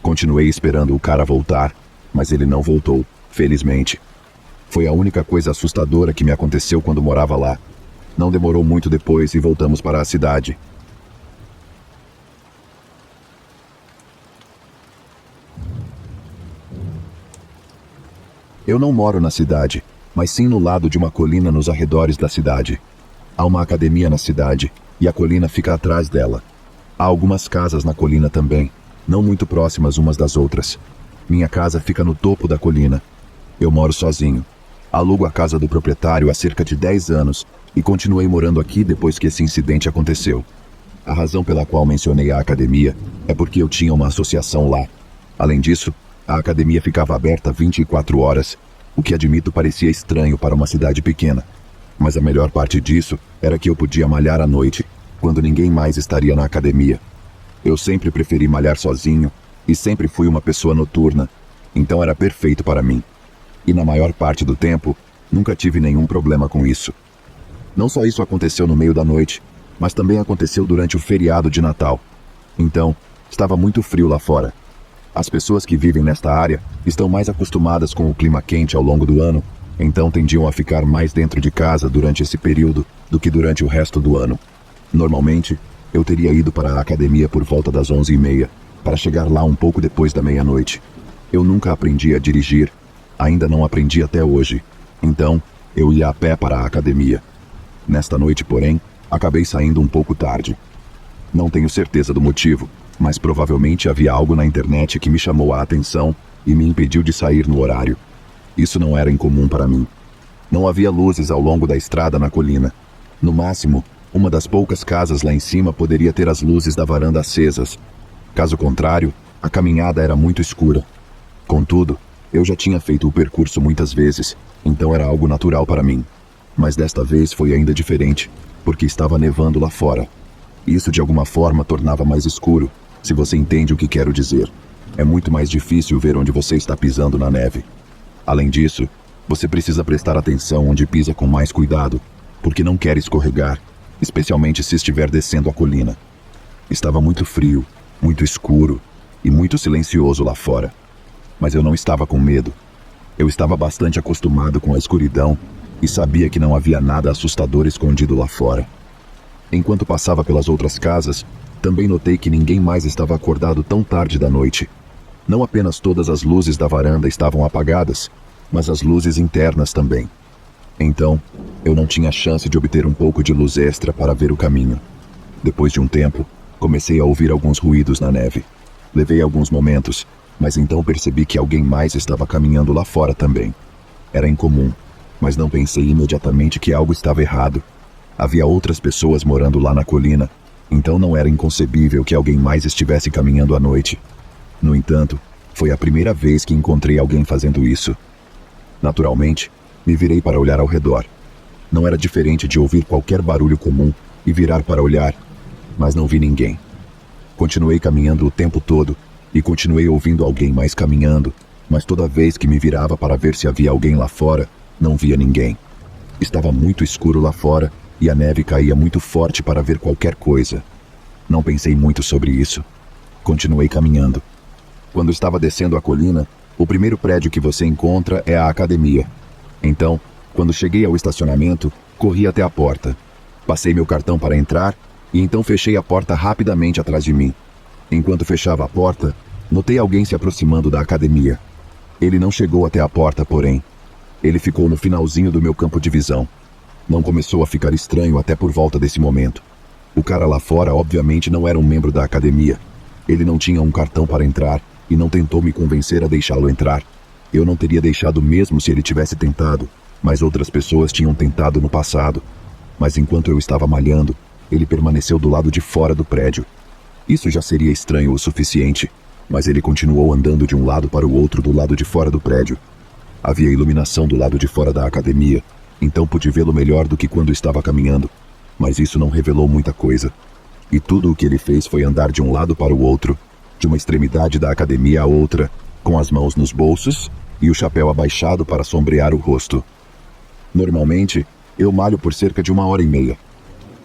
Continuei esperando o cara voltar, mas ele não voltou, felizmente. Foi a única coisa assustadora que me aconteceu quando morava lá. Não demorou muito depois e voltamos para a cidade. Eu não moro na cidade, mas sim no lado de uma colina nos arredores da cidade. Há uma academia na cidade, e a colina fica atrás dela. Há algumas casas na colina também, não muito próximas umas das outras. Minha casa fica no topo da colina. Eu moro sozinho. Alugo a casa do proprietário há cerca de 10 anos e continuei morando aqui depois que esse incidente aconteceu. A razão pela qual mencionei a academia é porque eu tinha uma associação lá. Além disso, a academia ficava aberta 24 horas, o que admito parecia estranho para uma cidade pequena. Mas a melhor parte disso era que eu podia malhar à noite, quando ninguém mais estaria na academia. Eu sempre preferi malhar sozinho e sempre fui uma pessoa noturna, então era perfeito para mim. E na maior parte do tempo, nunca tive nenhum problema com isso. Não só isso aconteceu no meio da noite, mas também aconteceu durante o feriado de Natal. Então, estava muito frio lá fora. As pessoas que vivem nesta área estão mais acostumadas com o clima quente ao longo do ano, então tendiam a ficar mais dentro de casa durante esse período do que durante o resto do ano. Normalmente, eu teria ido para a academia por volta das 11h30, para chegar lá um pouco depois da meia-noite. Eu nunca aprendi a dirigir, ainda não aprendi até hoje, então eu ia a pé para a academia. Nesta noite, porém, acabei saindo um pouco tarde. Não tenho certeza do motivo, mas provavelmente havia algo na internet que me chamou a atenção e me impediu de sair no horário. Isso não era incomum para mim. Não havia luzes ao longo da estrada na colina. No máximo, uma das poucas casas lá em cima poderia ter as luzes da varanda acesas. Caso contrário, a caminhada era muito escura. Contudo, eu já tinha feito o percurso muitas vezes, então era algo natural para mim. Mas desta vez foi ainda diferente, porque estava nevando lá fora. Isso de alguma forma tornava mais escuro, se você entende o que quero dizer. É muito mais difícil ver onde você está pisando na neve. Além disso, você precisa prestar atenção onde pisa com mais cuidado, porque não quer escorregar, especialmente se estiver descendo a colina. Estava muito frio, muito escuro e muito silencioso lá fora. Mas eu não estava com medo. Eu estava bastante acostumado com a escuridão e sabia que não havia nada assustador escondido lá fora. Enquanto passava pelas outras casas, também notei que ninguém mais estava acordado tão tarde da noite. Não apenas todas as luzes da varanda estavam apagadas, mas as luzes internas também. Então, eu não tinha chance de obter um pouco de luz extra para ver o caminho. Depois de um tempo, comecei a ouvir alguns ruídos na neve. Levei alguns momentos, mas então percebi que alguém mais estava caminhando lá fora também. Era incomum, mas não pensei imediatamente que algo estava errado. Havia outras pessoas morando lá na colina, então não era inconcebível que alguém mais estivesse caminhando à noite. No entanto, foi a primeira vez que encontrei alguém fazendo isso. Naturalmente, me virei para olhar ao redor. Não era diferente de ouvir qualquer barulho comum e virar para olhar, mas não vi ninguém. Continuei caminhando o tempo todo e continuei ouvindo alguém mais caminhando, mas toda vez que me virava para ver se havia alguém lá fora, não via ninguém. Estava muito escuro lá fora e a neve caía muito forte para ver qualquer coisa. Não pensei muito sobre isso. Continuei caminhando. Quando estava descendo a colina, o primeiro prédio que você encontra é a academia. Então, quando cheguei ao estacionamento, corri até a porta. Passei meu cartão para entrar e então fechei a porta rapidamente atrás de mim. Enquanto fechava a porta, notei alguém se aproximando da academia. Ele não chegou até a porta, porém. Ele ficou no finalzinho do meu campo de visão. Não começou a ficar estranho até por volta desse momento. O cara lá fora obviamente não era um membro da academia. Ele não tinha um cartão para entrar e não tentou me convencer a deixá-lo entrar. Eu não teria deixado mesmo se ele tivesse tentado, mas outras pessoas tinham tentado no passado. Mas enquanto eu estava malhando, ele permaneceu do lado de fora do prédio. Isso já seria estranho o suficiente, mas ele continuou andando de um lado para o outro do lado de fora do prédio. Havia iluminação do lado de fora da academia, então pude vê-lo melhor do que quando estava caminhando, mas isso não revelou muita coisa. E tudo o que ele fez foi andar de um lado para o outro, de uma extremidade da academia à outra, com as mãos nos bolsos e o chapéu abaixado para sombrear o rosto. Normalmente, eu malho por cerca de 1h30.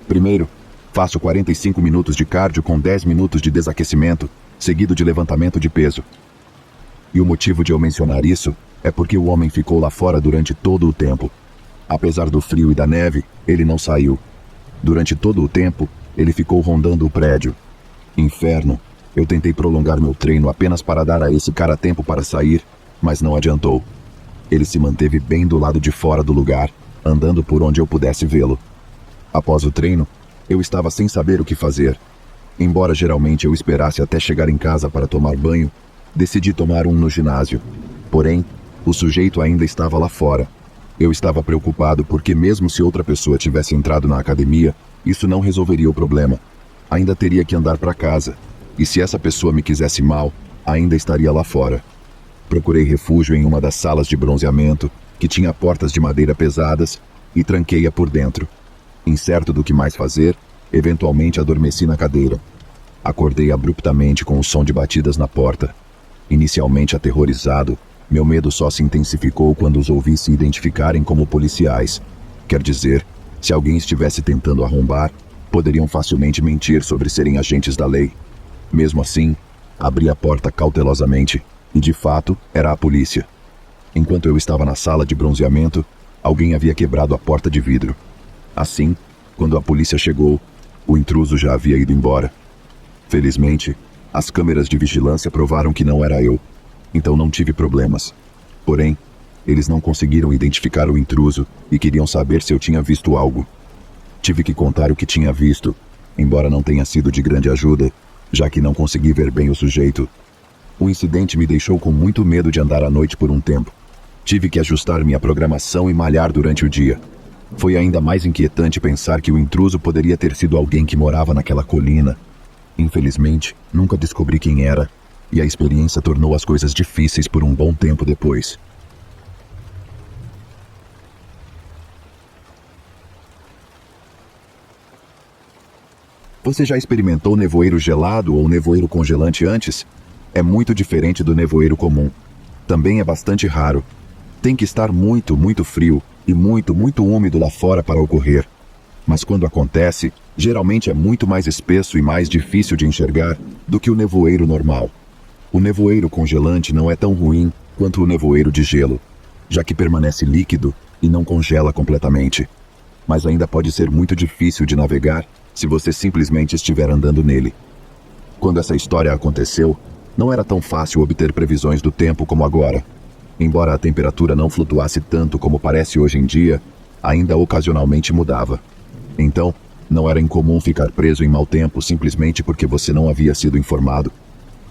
Primeiro, faço 45 minutos de cardio com 10 minutos de desaquecimento, seguido de levantamento de peso. E o motivo de eu mencionar isso é porque o homem ficou lá fora durante todo o tempo. Apesar do frio e da neve, ele não saiu. Durante todo o tempo, ele ficou rondando o prédio. Inferno, eu tentei prolongar meu treino apenas para dar a esse cara tempo para sair, mas não adiantou. Ele se manteve bem do lado de fora do lugar, andando por onde eu pudesse vê-lo. Após o treino, eu estava sem saber o que fazer. Embora geralmente eu esperasse até chegar em casa para tomar banho, decidi tomar um no ginásio. Porém, o sujeito ainda estava lá fora. Eu estava preocupado porque mesmo se outra pessoa tivesse entrado na academia, isso não resolveria o problema. Ainda teria que andar para casa. E se essa pessoa me quisesse mal, ainda estaria lá fora. Procurei refúgio em uma das salas de bronzeamento, que tinha portas de madeira pesadas, e tranquei-a por dentro. Incerto do que mais fazer, eventualmente adormeci na cadeira. Acordei abruptamente com o som de batidas na porta. Inicialmente aterrorizado, meu medo só se intensificou quando os ouvi se identificarem como policiais. Quer dizer, se alguém estivesse tentando arrombar, poderiam facilmente mentir sobre serem agentes da lei. Mesmo assim, abri a porta cautelosamente e, de fato, era a polícia. Enquanto eu estava na sala de bronzeamento, alguém havia quebrado a porta de vidro. Assim, quando a polícia chegou, o intruso já havia ido embora. Felizmente, as câmeras de vigilância provaram que não era eu, então não tive problemas. Porém, eles não conseguiram identificar o intruso e queriam saber se eu tinha visto algo. Tive que contar o que tinha visto, embora não tenha sido de grande ajuda, já que não consegui ver bem o sujeito. O incidente me deixou com muito medo de andar à noite por um tempo. Tive que ajustar minha programação e malhar durante o dia. Foi ainda mais inquietante pensar que o intruso poderia ter sido alguém que morava naquela colina. Infelizmente, nunca descobri quem era, e a experiência tornou as coisas difíceis por um bom tempo depois. Você já experimentou nevoeiro gelado ou nevoeiro congelante antes? É muito diferente do nevoeiro comum. Também é bastante raro. Tem que estar muito, muito frio e muito, muito úmido lá fora para ocorrer. Mas quando acontece, geralmente é muito mais espesso e mais difícil de enxergar do que o nevoeiro normal. O nevoeiro congelante não é tão ruim quanto o nevoeiro de gelo, já que permanece líquido e não congela completamente. Mas ainda pode ser muito difícil de navegar se você simplesmente estiver andando nele. Quando essa história aconteceu, não era tão fácil obter previsões do tempo como agora. Embora a temperatura não flutuasse tanto como parece hoje em dia, ainda ocasionalmente mudava. Então, não era incomum ficar preso em mau tempo simplesmente porque você não havia sido informado.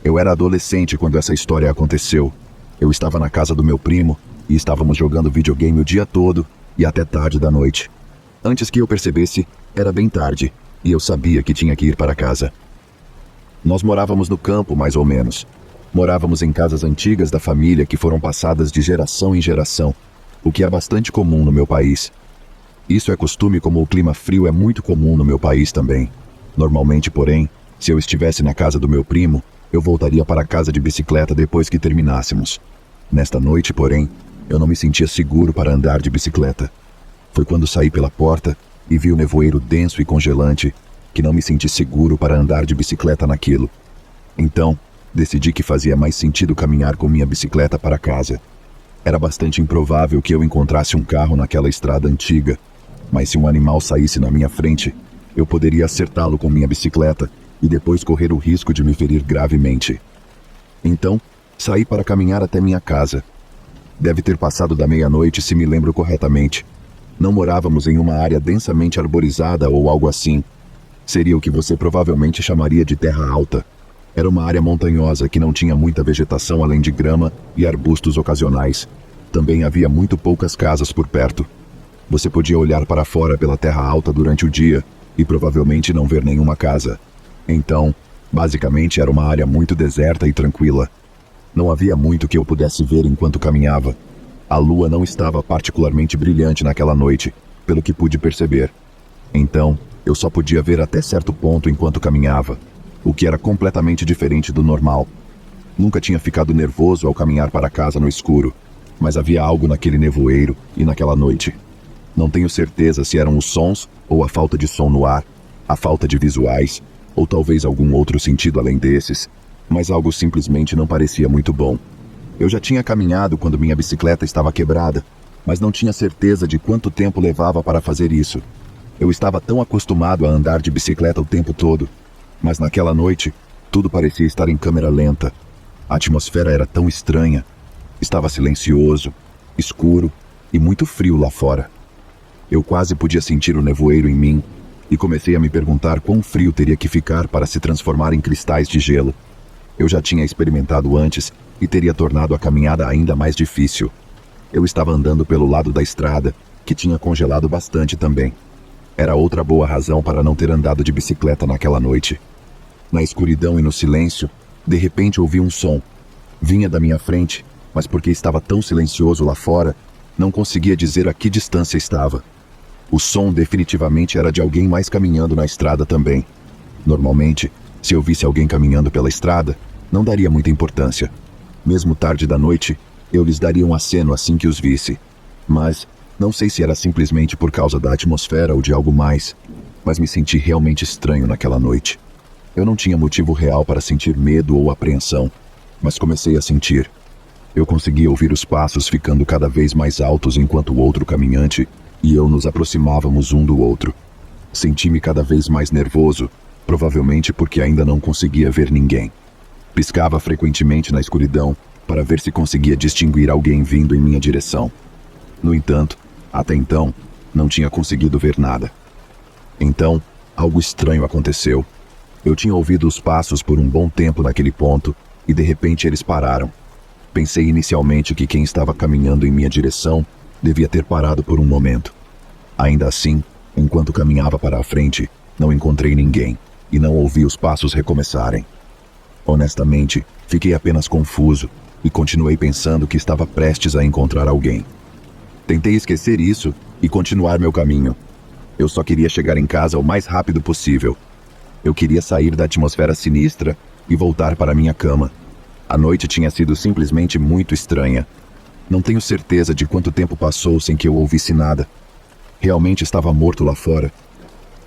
Eu era adolescente quando essa história aconteceu. Eu estava na casa do meu primo e estávamos jogando videogame o dia todo e até tarde da noite. Antes que eu percebesse, era bem tarde e eu sabia que tinha que ir para casa. Nós morávamos no campo, mais ou menos. Morávamos em casas antigas da família que foram passadas de geração em geração, o que é bastante comum no meu país. Isso é costume como o clima frio é muito comum no meu país também. Normalmente, porém, se eu estivesse na casa do meu primo, eu voltaria para casa de bicicleta depois que terminássemos. Nesta noite, porém, eu não me sentia seguro para andar de bicicleta. Foi quando saí pela porta e vi o nevoeiro denso e congelante que não me senti seguro para andar de bicicleta naquilo. Então, decidi que fazia mais sentido caminhar com minha bicicleta para casa. Era bastante improvável que eu encontrasse um carro naquela estrada antiga, mas se um animal saísse na minha frente, eu poderia acertá-lo com minha bicicleta e depois correr o risco de me ferir gravemente. Então, saí para caminhar até minha casa. Deve ter passado da meia-noite, se me lembro corretamente. Não morávamos em uma área densamente arborizada ou algo assim. Seria o que você provavelmente chamaria de terra alta. Era uma área montanhosa que não tinha muita vegetação além de grama e arbustos ocasionais. Também havia muito poucas casas por perto. Você podia olhar para fora pela terra alta durante o dia e provavelmente não ver nenhuma casa. Então, basicamente era uma área muito deserta e tranquila. Não havia muito que eu pudesse ver enquanto caminhava. A lua não estava particularmente brilhante naquela noite, pelo que pude perceber. Então, eu só podia ver até certo ponto enquanto caminhava, o que era completamente diferente do normal. Nunca tinha ficado nervoso ao caminhar para casa no escuro, mas havia algo naquele nevoeiro e naquela noite. Não tenho certeza se eram os sons ou a falta de som no ar, a falta de visuais, ou talvez algum outro sentido além desses, mas algo simplesmente não parecia muito bom. Eu já tinha caminhado quando minha bicicleta estava quebrada, mas não tinha certeza de quanto tempo levava para fazer isso. Eu estava tão acostumado a andar de bicicleta o tempo todo, mas naquela noite, tudo parecia estar em câmera lenta. A atmosfera era tão estranha. Estava silencioso, escuro e muito frio lá fora. Eu quase podia sentir o nevoeiro em mim e comecei a me perguntar quão frio teria que ficar para se transformar em cristais de gelo. Eu já tinha experimentado antes e teria tornado a caminhada ainda mais difícil. Eu estava andando pelo lado da estrada, que tinha congelado bastante também. Era outra boa razão para não ter andado de bicicleta naquela noite. Na escuridão e no silêncio, de repente ouvi um som. Vinha da minha frente, mas porque estava tão silencioso lá fora, não conseguia dizer a que distância estava. O som definitivamente era de alguém mais caminhando na estrada também. Normalmente, se eu visse alguém caminhando pela estrada, não daria muita importância. Mesmo tarde da noite, eu lhes daria um aceno assim que os visse. Mas não sei se era simplesmente por causa da atmosfera ou de algo mais, mas me senti realmente estranho naquela noite. Eu não tinha motivo real para sentir medo ou apreensão, mas comecei a sentir. Eu conseguia ouvir os passos ficando cada vez mais altos enquanto o outro caminhante e eu nos aproximávamos um do outro. Senti-me cada vez mais nervoso, provavelmente porque ainda não conseguia ver ninguém. Piscava frequentemente na escuridão para ver se conseguia distinguir alguém vindo em minha direção. No entanto, até então, não tinha conseguido ver nada. Então, algo estranho aconteceu. Eu tinha ouvido os passos por um bom tempo naquele ponto e de repente eles pararam. Pensei inicialmente que quem estava caminhando em minha direção devia ter parado por um momento. Ainda assim, enquanto caminhava para a frente, não encontrei ninguém e não ouvi os passos recomeçarem. Honestamente, fiquei apenas confuso e continuei pensando que estava prestes a encontrar alguém. Tentei esquecer isso e continuar meu caminho. Eu só queria chegar em casa o mais rápido possível. Eu queria sair da atmosfera sinistra e voltar para minha cama. A noite tinha sido simplesmente muito estranha. Não tenho certeza de quanto tempo passou sem que eu ouvisse nada. Realmente estava morto lá fora.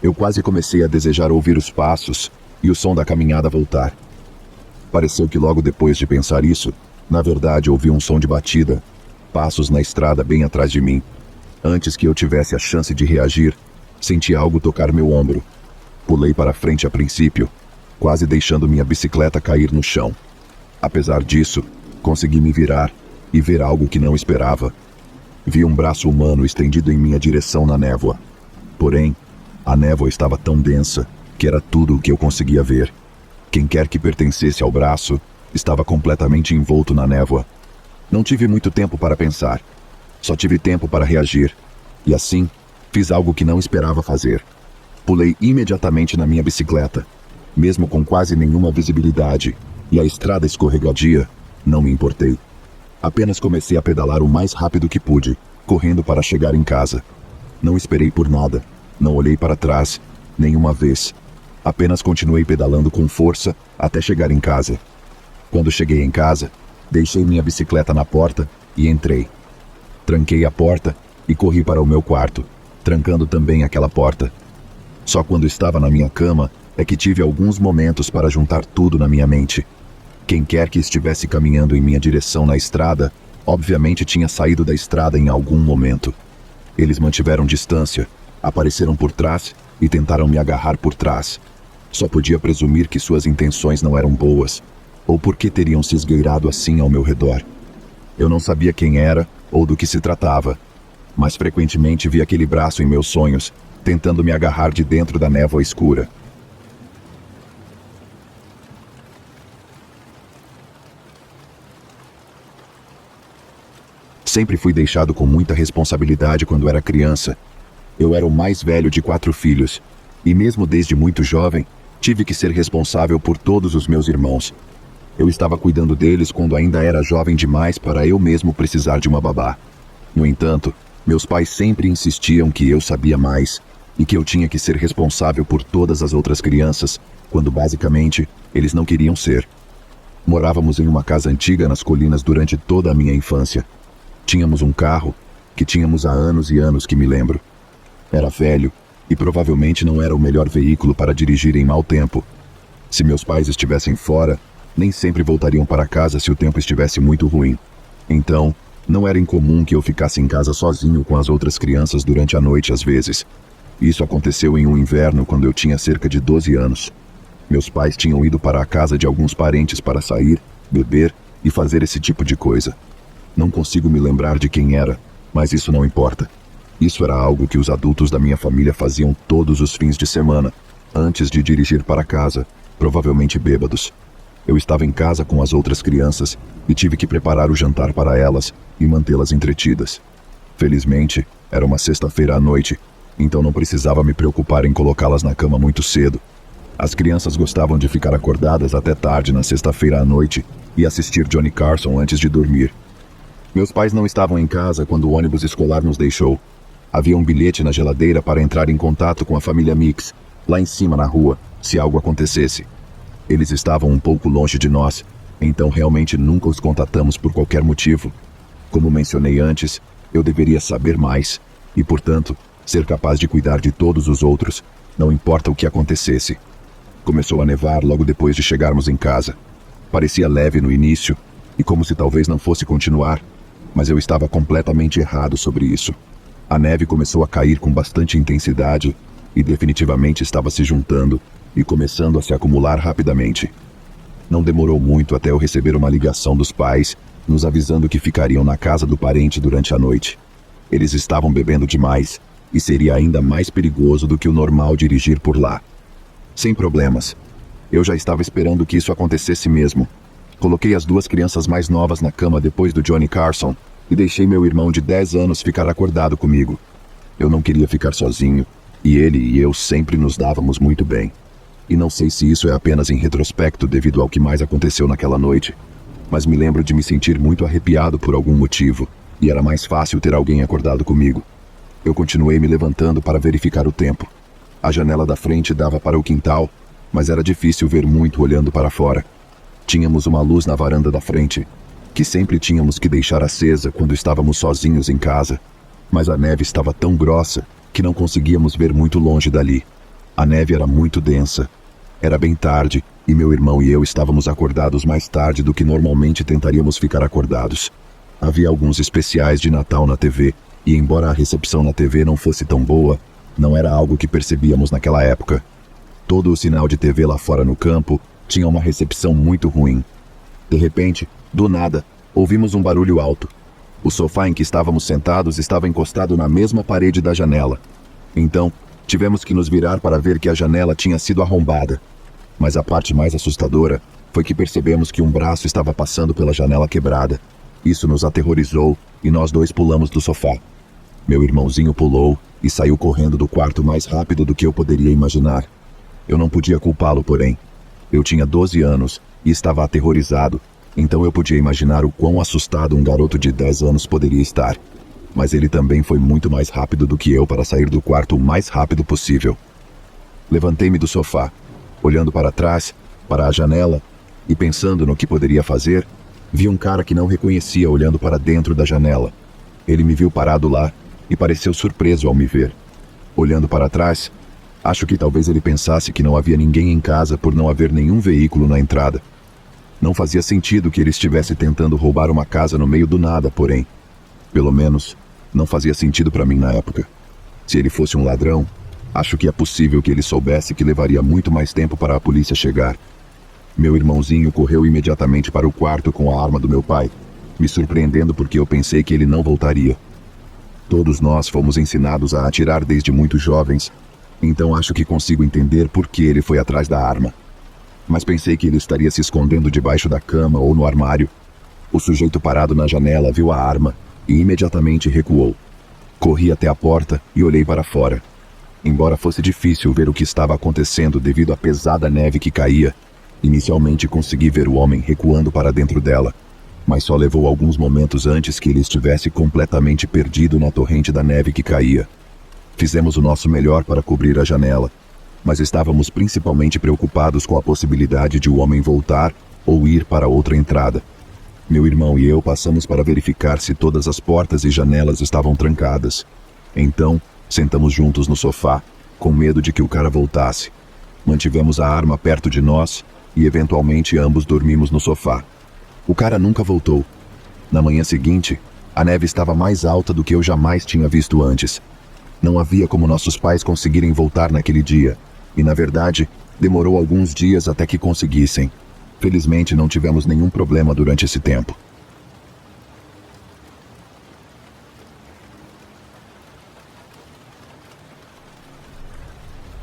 Eu quase comecei a desejar ouvir os passos e o som da caminhada voltar. Pareceu que logo depois de pensar isso, na verdade ouvi um som de batida, passos na estrada bem atrás de mim. Antes que eu tivesse a chance de reagir, senti algo tocar meu ombro. Pulei para frente a princípio, quase deixando minha bicicleta cair no chão. Apesar disso, consegui me virar e ver algo que não esperava. Vi um braço humano estendido em minha direção na névoa. Porém, a névoa estava tão densa que era tudo o que eu conseguia ver. Quem quer que pertencesse ao braço estava completamente envolto na névoa. Não tive muito tempo para pensar. Só tive tempo para reagir. E assim, fiz algo que não esperava fazer. Pulei imediatamente na minha bicicleta. Mesmo com quase nenhuma visibilidade e a estrada escorregadia, não me importei. Apenas comecei a pedalar o mais rápido que pude, correndo para chegar em casa. Não esperei por nada, não olhei para trás, nenhuma vez. Apenas continuei pedalando com força até chegar em casa. Quando cheguei em casa, deixei minha bicicleta na porta e entrei. Tranquei a porta e corri para o meu quarto, trancando também aquela porta. Só quando estava na minha cama é que tive alguns momentos para juntar tudo na minha mente. Quem quer que estivesse caminhando em minha direção na estrada, obviamente tinha saído da estrada em algum momento. Eles mantiveram distância, apareceram por trás e tentaram me agarrar por trás. Só podia presumir que suas intenções não eram boas, ou porque teriam se esgueirado assim ao meu redor. Eu não sabia quem era ou do que se tratava, mas frequentemente vi aquele braço em meus sonhos, tentando me agarrar de dentro da névoa escura. Sempre fui deixado com muita responsabilidade quando era criança. Eu era o mais velho de 4 filhos, e mesmo desde muito jovem, tive que ser responsável por todos os meus irmãos. Eu estava cuidando deles quando ainda era jovem demais para eu mesmo precisar de uma babá. No entanto, meus pais sempre insistiam que eu sabia mais e que eu tinha que ser responsável por todas as outras crianças, quando basicamente eles não queriam ser. Morávamos em uma casa antiga nas colinas durante toda a minha infância. Tínhamos um carro que tínhamos há anos e anos que me lembro. Era velho e provavelmente não era o melhor veículo para dirigir em mau tempo. Se meus pais estivessem fora, Nem sempre voltariam para casa se o tempo estivesse muito ruim. Então, não era incomum que eu ficasse em casa sozinho com as outras crianças durante a noite às vezes. Isso aconteceu em um inverno quando eu tinha cerca de 12 anos. Meus pais tinham ido para a casa de alguns parentes para sair, beber e fazer esse tipo de coisa. Não consigo me lembrar de quem era, mas isso não importa. Isso era algo que os adultos da minha família faziam todos os fins de semana, antes de dirigir para casa, provavelmente bêbados. Eu estava em casa com as outras crianças e tive que preparar o jantar para elas e mantê-las entretidas. Felizmente, era uma sexta-feira à noite, então não precisava me preocupar em colocá-las na cama muito cedo. As crianças gostavam de ficar acordadas até tarde na sexta-feira à noite e assistir Johnny Carson antes de dormir. Meus pais não estavam em casa quando o ônibus escolar nos deixou. Havia um bilhete na geladeira para entrar em contato com a família Mix, lá em cima na rua, se algo acontecesse. Eles estavam um pouco longe de nós, então realmente nunca os contatamos por qualquer motivo. Como mencionei antes, eu deveria saber mais e, portanto, ser capaz de cuidar de todos os outros, não importa o que acontecesse. Começou a nevar logo depois de chegarmos em casa. Parecia leve no início, e como se talvez não fosse continuar, mas eu estava completamente errado sobre isso. A neve começou a cair com bastante intensidade e definitivamente estava se juntando e começando a se acumular rapidamente. Não demorou muito até eu receber uma ligação dos pais, nos avisando que ficariam na casa do parente durante a noite. Eles estavam bebendo demais, e seria ainda mais perigoso do que o normal dirigir por lá. Sem problemas. Eu já estava esperando que isso acontecesse mesmo. Coloquei as duas crianças mais novas na cama depois do Johnny Carson e deixei meu irmão de 10 anos ficar acordado comigo. Eu não queria ficar sozinho, e ele e eu sempre nos dávamos muito bem. E não sei se isso é apenas em retrospecto devido ao que mais aconteceu naquela noite, mas me lembro de me sentir muito arrepiado por algum motivo, e era mais fácil ter alguém acordado comigo. Eu continuei me levantando para verificar o tempo. A janela da frente dava para o quintal, mas era difícil ver muito olhando para fora. Tínhamos uma luz na varanda da frente, que sempre tínhamos que deixar acesa quando estávamos sozinhos em casa, mas a neve estava tão grossa que não conseguíamos ver muito longe dali. A neve era muito densa. Era bem tarde, e meu irmão e eu estávamos acordados mais tarde do que normalmente tentaríamos ficar acordados. Havia alguns especiais de Natal na TV, e embora a recepção na TV não fosse tão boa, não era algo que percebíamos naquela época. Todo o sinal de TV lá fora no campo tinha uma recepção muito ruim. De repente, do nada, ouvimos um barulho alto. O sofá em que estávamos sentados estava encostado na mesma parede da janela. Então, tivemos que nos virar para ver que a janela tinha sido arrombada. Mas a parte mais assustadora foi que percebemos que um braço estava passando pela janela quebrada. Isso nos aterrorizou e nós dois pulamos do sofá. Meu irmãozinho pulou e saiu correndo do quarto mais rápido do que eu poderia imaginar. Eu não podia culpá-lo, porém. Eu tinha 12 anos e estava aterrorizado, então eu podia imaginar o quão assustado um garoto de 10 anos poderia estar. Mas ele também foi muito mais rápido do que eu para sair do quarto o mais rápido possível. Levantei-me do sofá, olhando para trás, para a janela, e pensando no que poderia fazer, vi um cara que não reconhecia olhando para dentro da janela. Ele me viu parado lá e pareceu surpreso ao me ver. Olhando para trás, acho que talvez ele pensasse que não havia ninguém em casa por não haver nenhum veículo na entrada. Não fazia sentido que ele estivesse tentando roubar uma casa no meio do nada, porém. Pelo menos, não fazia sentido para mim na época. Se ele fosse um ladrão, acho que é possível que ele soubesse que levaria muito mais tempo para a polícia chegar. Meu irmãozinho correu imediatamente para o quarto com a arma do meu pai, me surpreendendo porque eu pensei que ele não voltaria. Todos nós fomos ensinados a atirar desde muito jovens, então acho que consigo entender por que ele foi atrás da arma. Mas pensei que ele estaria se escondendo debaixo da cama ou no armário. O sujeito parado na janela viu a arma e imediatamente recuou. Corri até a porta e olhei para fora. Embora fosse difícil ver o que estava acontecendo devido à pesada neve que caía, inicialmente consegui ver o homem recuando para dentro dela, mas só levou alguns momentos antes que ele estivesse completamente perdido na torrente da neve que caía. Fizemos o nosso melhor para cobrir a janela, mas estávamos principalmente preocupados com a possibilidade de o homem voltar ou ir para outra entrada. Meu irmão e eu passamos para verificar se todas as portas e janelas estavam trancadas. Então, sentamos juntos no sofá, com medo de que o cara voltasse. Mantivemos a arma perto de nós e eventualmente ambos dormimos no sofá. O cara nunca voltou. Na manhã seguinte, a neve estava mais alta do que eu jamais tinha visto antes. Não havia como nossos pais conseguirem voltar naquele dia, e na verdade, demorou alguns dias até que conseguissem. Felizmente não tivemos nenhum problema durante esse tempo.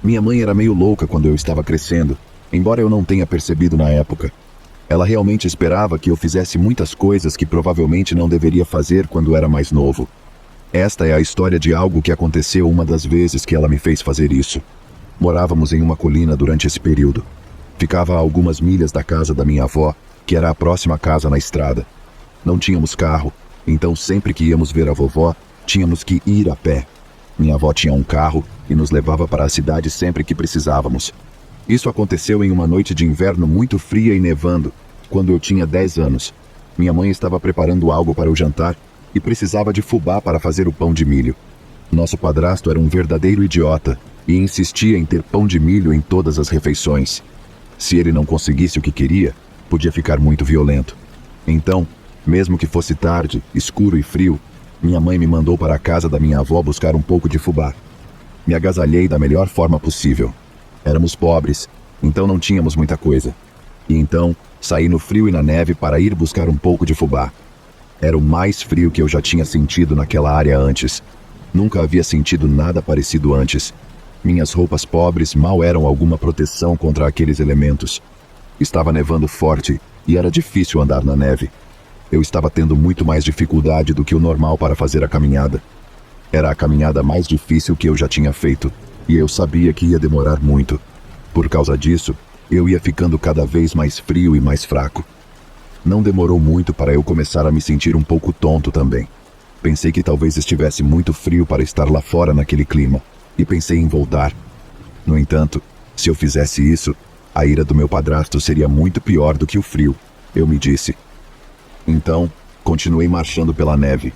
Minha mãe era meio louca quando eu estava crescendo, embora eu não tenha percebido na época. Ela realmente esperava que eu fizesse muitas coisas que provavelmente não deveria fazer quando era mais novo. Esta é a história de algo que aconteceu uma das vezes que ela me fez fazer isso. Morávamos em uma colina durante esse período. Ficava a algumas milhas da casa da minha avó, que era a próxima casa na estrada. Não tínhamos carro, então sempre que íamos ver a vovó, tínhamos que ir a pé. Minha avó tinha um carro e nos levava para a cidade sempre que precisávamos. Isso aconteceu em uma noite de inverno muito fria e nevando, quando eu tinha 10 anos. Minha mãe estava preparando algo para o jantar e precisava de fubá para fazer o pão de milho. Nosso padrasto era um verdadeiro idiota e insistia em ter pão de milho em todas as refeições. Se ele não conseguisse o que queria, podia ficar muito violento. Então, mesmo que fosse tarde, escuro e frio, minha mãe me mandou para a casa da minha avó buscar um pouco de fubá. Me agasalhei da melhor forma possível. Éramos pobres, então não tínhamos muita coisa. E então, saí no frio e na neve para ir buscar um pouco de fubá. Era o mais frio que eu já tinha sentido naquela área antes. Nunca havia sentido nada parecido antes. Minhas roupas pobres mal eram alguma proteção contra aqueles elementos. Estava nevando forte e era difícil andar na neve. Eu estava tendo muito mais dificuldade do que o normal para fazer a caminhada. Era a caminhada mais difícil que eu já tinha feito, e eu sabia que ia demorar muito. Por causa disso, eu ia ficando cada vez mais frio e mais fraco. Não demorou muito para eu começar a me sentir um pouco tonto também. Pensei que talvez estivesse muito frio para estar lá fora naquele clima, e pensei em voltar. No entanto, se eu fizesse isso, a ira do meu padrasto seria muito pior do que o frio, eu me disse. Então, continuei marchando pela neve.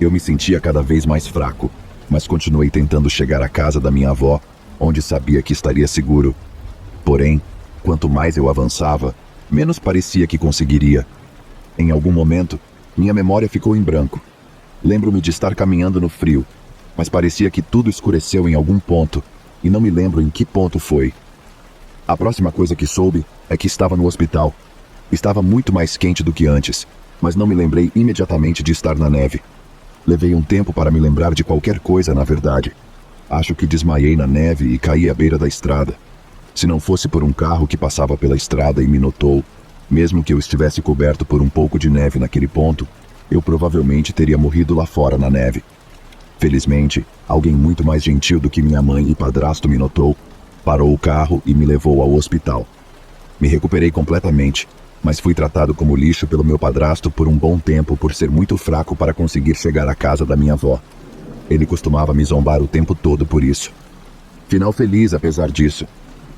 Eu me sentia cada vez mais fraco, mas continuei tentando chegar à casa da minha avó, onde sabia que estaria seguro. Porém, quanto mais eu avançava, menos parecia que conseguiria. Em algum momento, minha memória ficou em branco. Lembro-me de estar caminhando no frio, mas parecia que tudo escureceu em algum ponto, e não me lembro em que ponto foi. A próxima coisa que soube é que estava no hospital. Estava muito mais quente do que antes, mas não me lembrei imediatamente de estar na neve. Levei um tempo para me lembrar de qualquer coisa, na verdade. Acho que desmaiei na neve e caí à beira da estrada. Se não fosse por um carro que passava pela estrada e me notou, mesmo que eu estivesse coberto por um pouco de neve naquele ponto, eu provavelmente teria morrido lá fora na neve. Felizmente, alguém muito mais gentil do que minha mãe e padrasto me notou, parou o carro e me levou ao hospital. Me recuperei completamente, mas fui tratado como lixo pelo meu padrasto por um bom tempo por ser muito fraco para conseguir chegar à casa da minha avó. Ele costumava me zombar o tempo todo por isso. Final feliz apesar disso.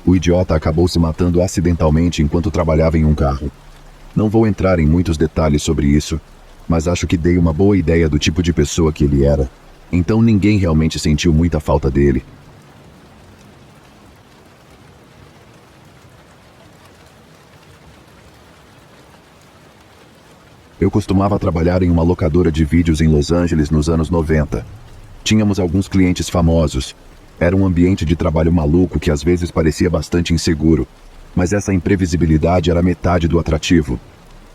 O idiota acabou se matando acidentalmente enquanto trabalhava em um carro. Não vou entrar em muitos detalhes sobre isso, mas acho que dei uma boa ideia do tipo de pessoa que ele era. Então ninguém realmente sentiu muita falta dele. Eu costumava trabalhar em uma locadora de vídeos em Los Angeles nos anos 90. Tínhamos alguns clientes famosos. Era um ambiente de trabalho maluco que às vezes parecia bastante inseguro, mas essa imprevisibilidade era metade do atrativo.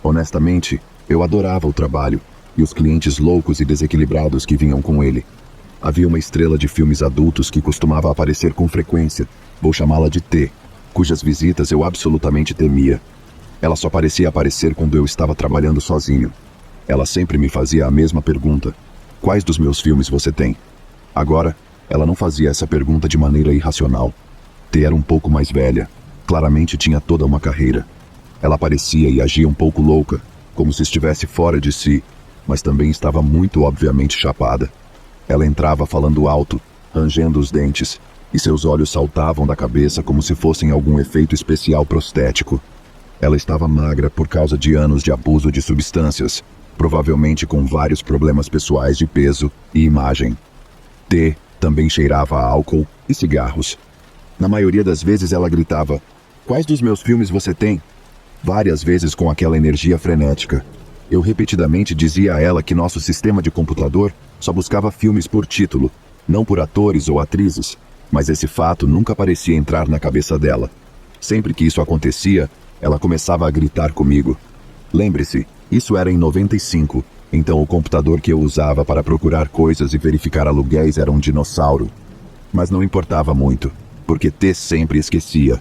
Honestamente, eu adorava o trabalho e os clientes loucos e desequilibrados que vinham com ele. Havia uma estrela de filmes adultos que costumava aparecer com frequência, vou chamá-la de T, cujas visitas eu absolutamente temia. Ela só parecia aparecer quando eu estava trabalhando sozinho. Ela sempre me fazia a mesma pergunta: quais dos meus filmes você tem? Agora, ela não fazia essa pergunta de maneira irracional. T era um pouco mais velha. Claramente tinha toda uma carreira. Ela parecia e agia um pouco louca, como se estivesse fora de si, mas também estava muito obviamente chapada. Ela entrava falando alto, rangendo os dentes, e seus olhos saltavam da cabeça como se fossem algum efeito especial prostético. Ela estava magra por causa de anos de abuso de substâncias, provavelmente com vários problemas pessoais de peso e imagem. T também cheirava a álcool e cigarros. Na maioria das vezes ela gritava: Quais dos meus filmes você tem? Várias vezes com aquela energia frenética. Eu repetidamente dizia a ela que nosso sistema de computador só buscava filmes por título, não por atores ou atrizes, mas esse fato nunca parecia entrar na cabeça dela. Sempre que isso acontecia, ela começava a gritar comigo. Lembre-se, isso era em 95, então o computador que eu usava para procurar coisas e verificar aluguéis era um dinossauro. Mas não importava muito, porque T sempre esquecia.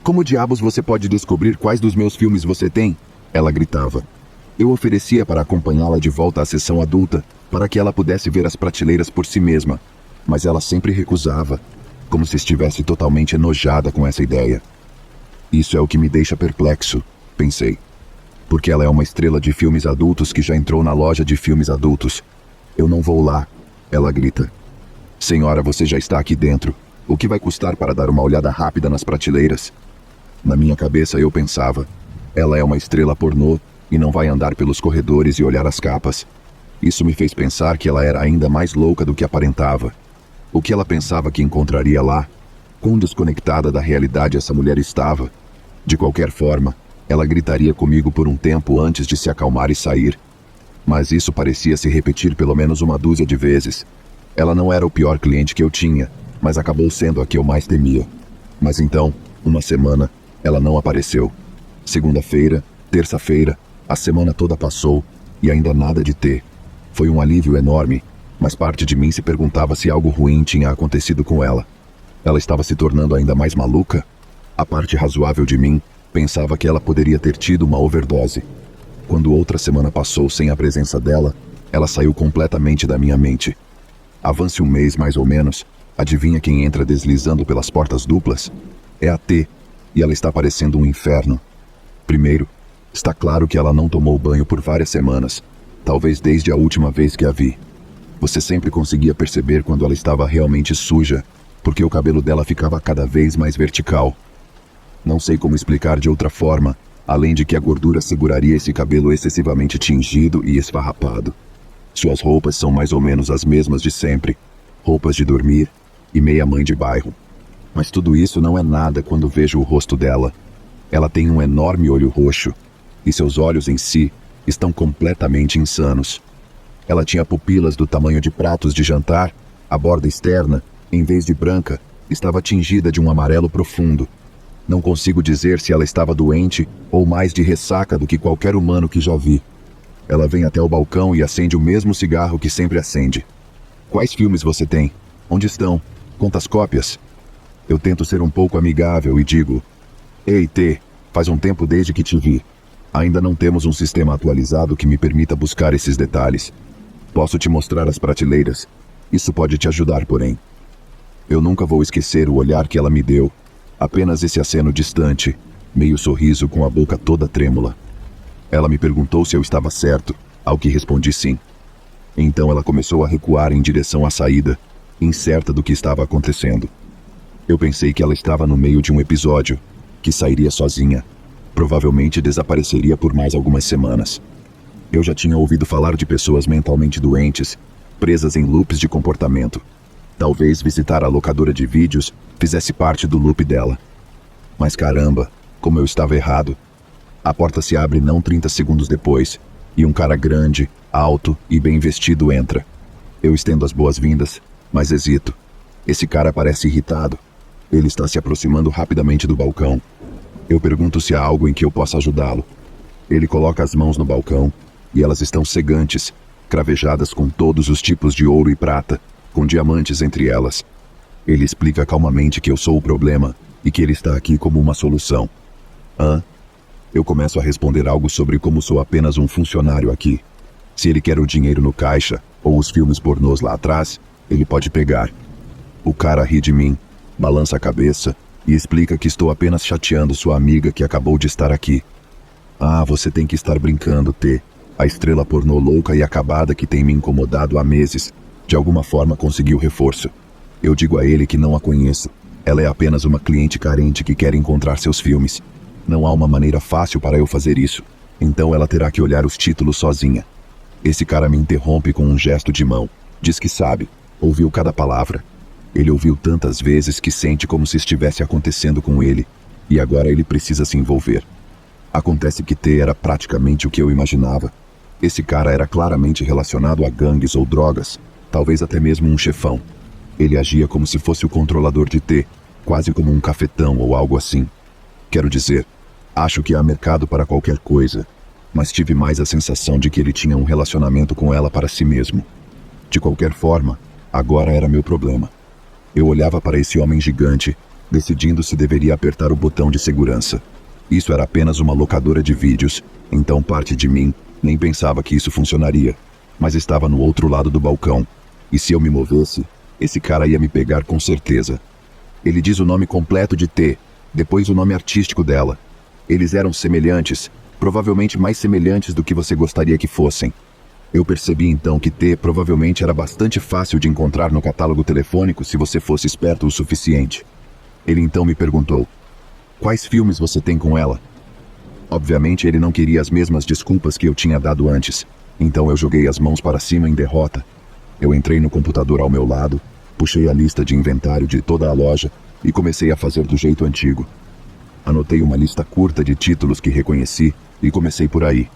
Como diabos você pode descobrir quais dos meus filmes você tem? Ela gritava. Eu oferecia para acompanhá-la de volta à sessão adulta, para que ela pudesse ver as prateleiras por si mesma, mas ela sempre recusava, como se estivesse totalmente enojada com essa ideia. Isso é o que me deixa perplexo, pensei. Porque ela é uma estrela de filmes adultos que já entrou na loja de filmes adultos. Eu não vou lá, ela grita. Senhora, você já está aqui dentro. O que vai custar para dar uma olhada rápida nas prateleiras? Na minha cabeça eu pensava, ela é uma estrela pornô e não vai andar pelos corredores e olhar as capas. Isso me fez pensar que ela era ainda mais louca do que aparentava. O que ela pensava que encontraria lá? Quão desconectada da realidade essa mulher estava? De qualquer forma, ela gritaria comigo por um tempo antes de se acalmar e sair. Mas isso parecia se repetir pelo menos uma dúzia de vezes. Ela não era o pior cliente que eu tinha, mas acabou sendo a que eu mais temia. Mas então, uma semana, ela não apareceu. Segunda-feira, terça-feira, a semana toda passou e ainda nada de T. Foi um alívio enorme, mas parte de mim se perguntava se algo ruim tinha acontecido com ela. Ela estava se tornando ainda mais maluca? A parte razoável de mim pensava que ela poderia ter tido uma overdose. Quando outra semana passou sem a presença dela, ela saiu completamente da minha mente. Avance um mês mais ou menos, adivinha quem entra deslizando pelas portas duplas? É a T, e ela está parecendo um inferno. Primeiro, está claro que ela não tomou banho por várias semanas, talvez desde a última vez que a vi. Você sempre conseguia perceber quando ela estava realmente suja, porque o cabelo dela ficava cada vez mais vertical. Não sei como explicar de outra forma, além de que a gordura seguraria esse cabelo excessivamente tingido e esfarrapado. Suas roupas são mais ou menos as mesmas de sempre, roupas de dormir e meia mãe de bairro. Mas tudo isso não é nada quando vejo o rosto dela. Ela tem um enorme olho roxo, e seus olhos em si estão completamente insanos. Ela tinha pupilas do tamanho de pratos de jantar, a borda externa, em vez de branca, estava tingida de um amarelo profundo. Não consigo dizer se ela estava doente ou mais de ressaca do que qualquer humano que já vi. Ela vem até o balcão e acende o mesmo cigarro que sempre acende. Quais filmes você tem? Onde estão? Quantas cópias? Eu tento ser um pouco amigável e digo: Ei, T, faz um tempo desde que te vi. Ainda não temos um sistema atualizado que me permita buscar esses detalhes. Posso te mostrar as prateleiras. Isso pode te ajudar, porém. Eu nunca vou esquecer o olhar que ela me deu. Apenas esse aceno distante, meio sorriso com a boca toda trêmula. Ela me perguntou se eu estava certo, ao que respondi sim. Então ela começou a recuar em direção à saída, incerta do que estava acontecendo. Eu pensei que ela estava no meio de um episódio, que sairia sozinha. Provavelmente desapareceria por mais algumas semanas. Eu já tinha ouvido falar de pessoas mentalmente doentes, presas em loops de comportamento. Talvez visitar a locadora de vídeos fizesse parte do loop dela. Mas caramba, como eu estava errado. A porta se abre não 30 segundos depois, e um cara grande, alto e bem vestido entra. Eu estendo as boas-vindas, mas hesito. Esse cara parece irritado. Ele está se aproximando rapidamente do balcão. Eu pergunto se há algo em que eu possa ajudá-lo. Ele coloca as mãos no balcão, e elas estão cegantes, cravejadas com todos os tipos de ouro e prata, com diamantes entre elas. Ele explica calmamente que eu sou o problema e que ele está aqui como uma solução. Eu começo a responder algo sobre como sou apenas um funcionário aqui. Se ele quer o dinheiro no caixa, ou os filmes pornôs lá atrás, ele pode pegar. O cara ri de mim, balança a cabeça e explica que estou apenas chateando sua amiga que acabou de estar aqui. Ah, você tem que estar brincando, T. A estrela pornô louca e acabada que tem me incomodado há meses, de alguma forma conseguiu reforço. Eu digo a ele que não a conheço. Ela é apenas uma cliente carente que quer encontrar seus filmes. Não há uma maneira fácil para eu fazer isso. Então ela terá que olhar os títulos sozinha. Esse cara me interrompe com um gesto de mão. Diz que sabe. Ouviu cada palavra. Ele ouviu tantas vezes que sente como se estivesse acontecendo com ele. E agora ele precisa se envolver. Acontece que T era praticamente o que eu imaginava. Esse cara era claramente relacionado a gangues ou drogas, talvez até mesmo um chefão. Ele agia como se fosse o controlador de T, quase como um cafetão ou algo assim. Quero dizer, acho que há mercado para qualquer coisa, mas tive mais a sensação de que ele tinha um relacionamento com ela para si mesmo. De qualquer forma, agora era meu problema. Eu olhava para esse homem gigante, decidindo se deveria apertar o botão de segurança. Isso era apenas uma locadora de vídeos, então parte de mim nem pensava que isso funcionaria, mas estava no outro lado do balcão, e se eu me movesse, esse cara ia me pegar com certeza. Ele diz o nome completo de T, depois o nome artístico dela. Eles eram semelhantes, provavelmente mais semelhantes do que você gostaria que fossem. Eu percebi então que T provavelmente era bastante fácil de encontrar no catálogo telefônico se você fosse esperto o suficiente. Ele então me perguntou: quais filmes você tem com ela? Obviamente ele não queria as mesmas desculpas que eu tinha dado antes, então eu joguei as mãos para cima em derrota. Eu entrei no computador ao meu lado, puxei a lista de inventário de toda a loja e comecei a fazer do jeito antigo. Anotei uma lista curta de títulos que reconheci e comecei por aí.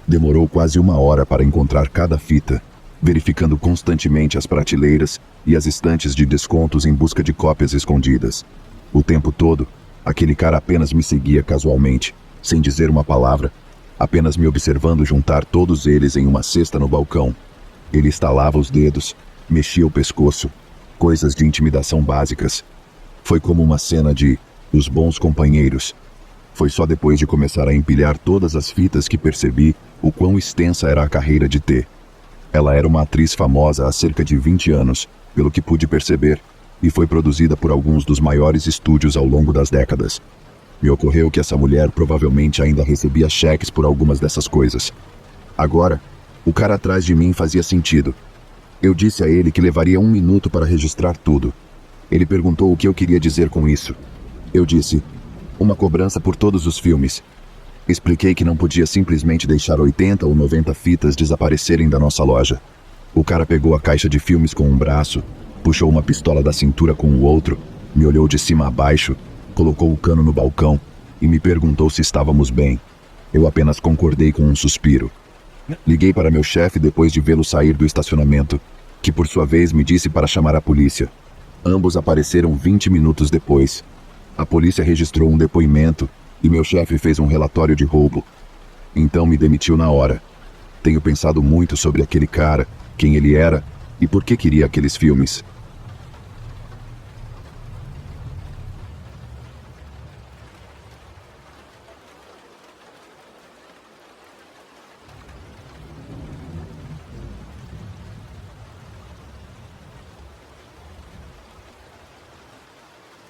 Demorou quase 1 hora para encontrar cada fita, verificando constantemente as prateleiras e as estantes de descontos em busca de cópias escondidas. O tempo todo, aquele cara apenas me seguia casualmente, sem dizer uma palavra, apenas me observando juntar todos eles em uma cesta no balcão. Ele estalava os dedos, mexia o pescoço, coisas de intimidação básicas. Foi como uma cena de Os Bons Companheiros. Foi só depois de começar a empilhar todas as fitas que percebi o quão extensa era a carreira de T. Ela era uma atriz famosa há cerca de 20 anos, pelo que pude perceber, e foi produzida por alguns dos maiores estúdios ao longo das décadas. Me ocorreu que essa mulher provavelmente ainda recebia cheques por algumas dessas coisas. Agora, o cara atrás de mim fazia sentido. Eu disse a ele que levaria 1 minuto para registrar tudo. Ele perguntou o que eu queria dizer com isso. Eu disse: uma cobrança por todos os filmes. Expliquei que não podia simplesmente deixar 80 ou 90 fitas desaparecerem da nossa loja. O cara pegou a caixa de filmes com um braço, puxou uma pistola da cintura com o outro, me olhou de cima a baixo, colocou o cano no balcão e me perguntou se estávamos bem. Eu apenas concordei com um suspiro. Liguei para meu chefe depois de vê-lo sair do estacionamento, que por sua vez me disse para chamar a polícia. Ambos apareceram 20 minutos depois. A polícia registrou um depoimento e meu chefe fez um relatório de roubo. Então me demitiu na hora. Tenho pensado muito sobre aquele cara, quem ele era e por que queria aqueles filmes.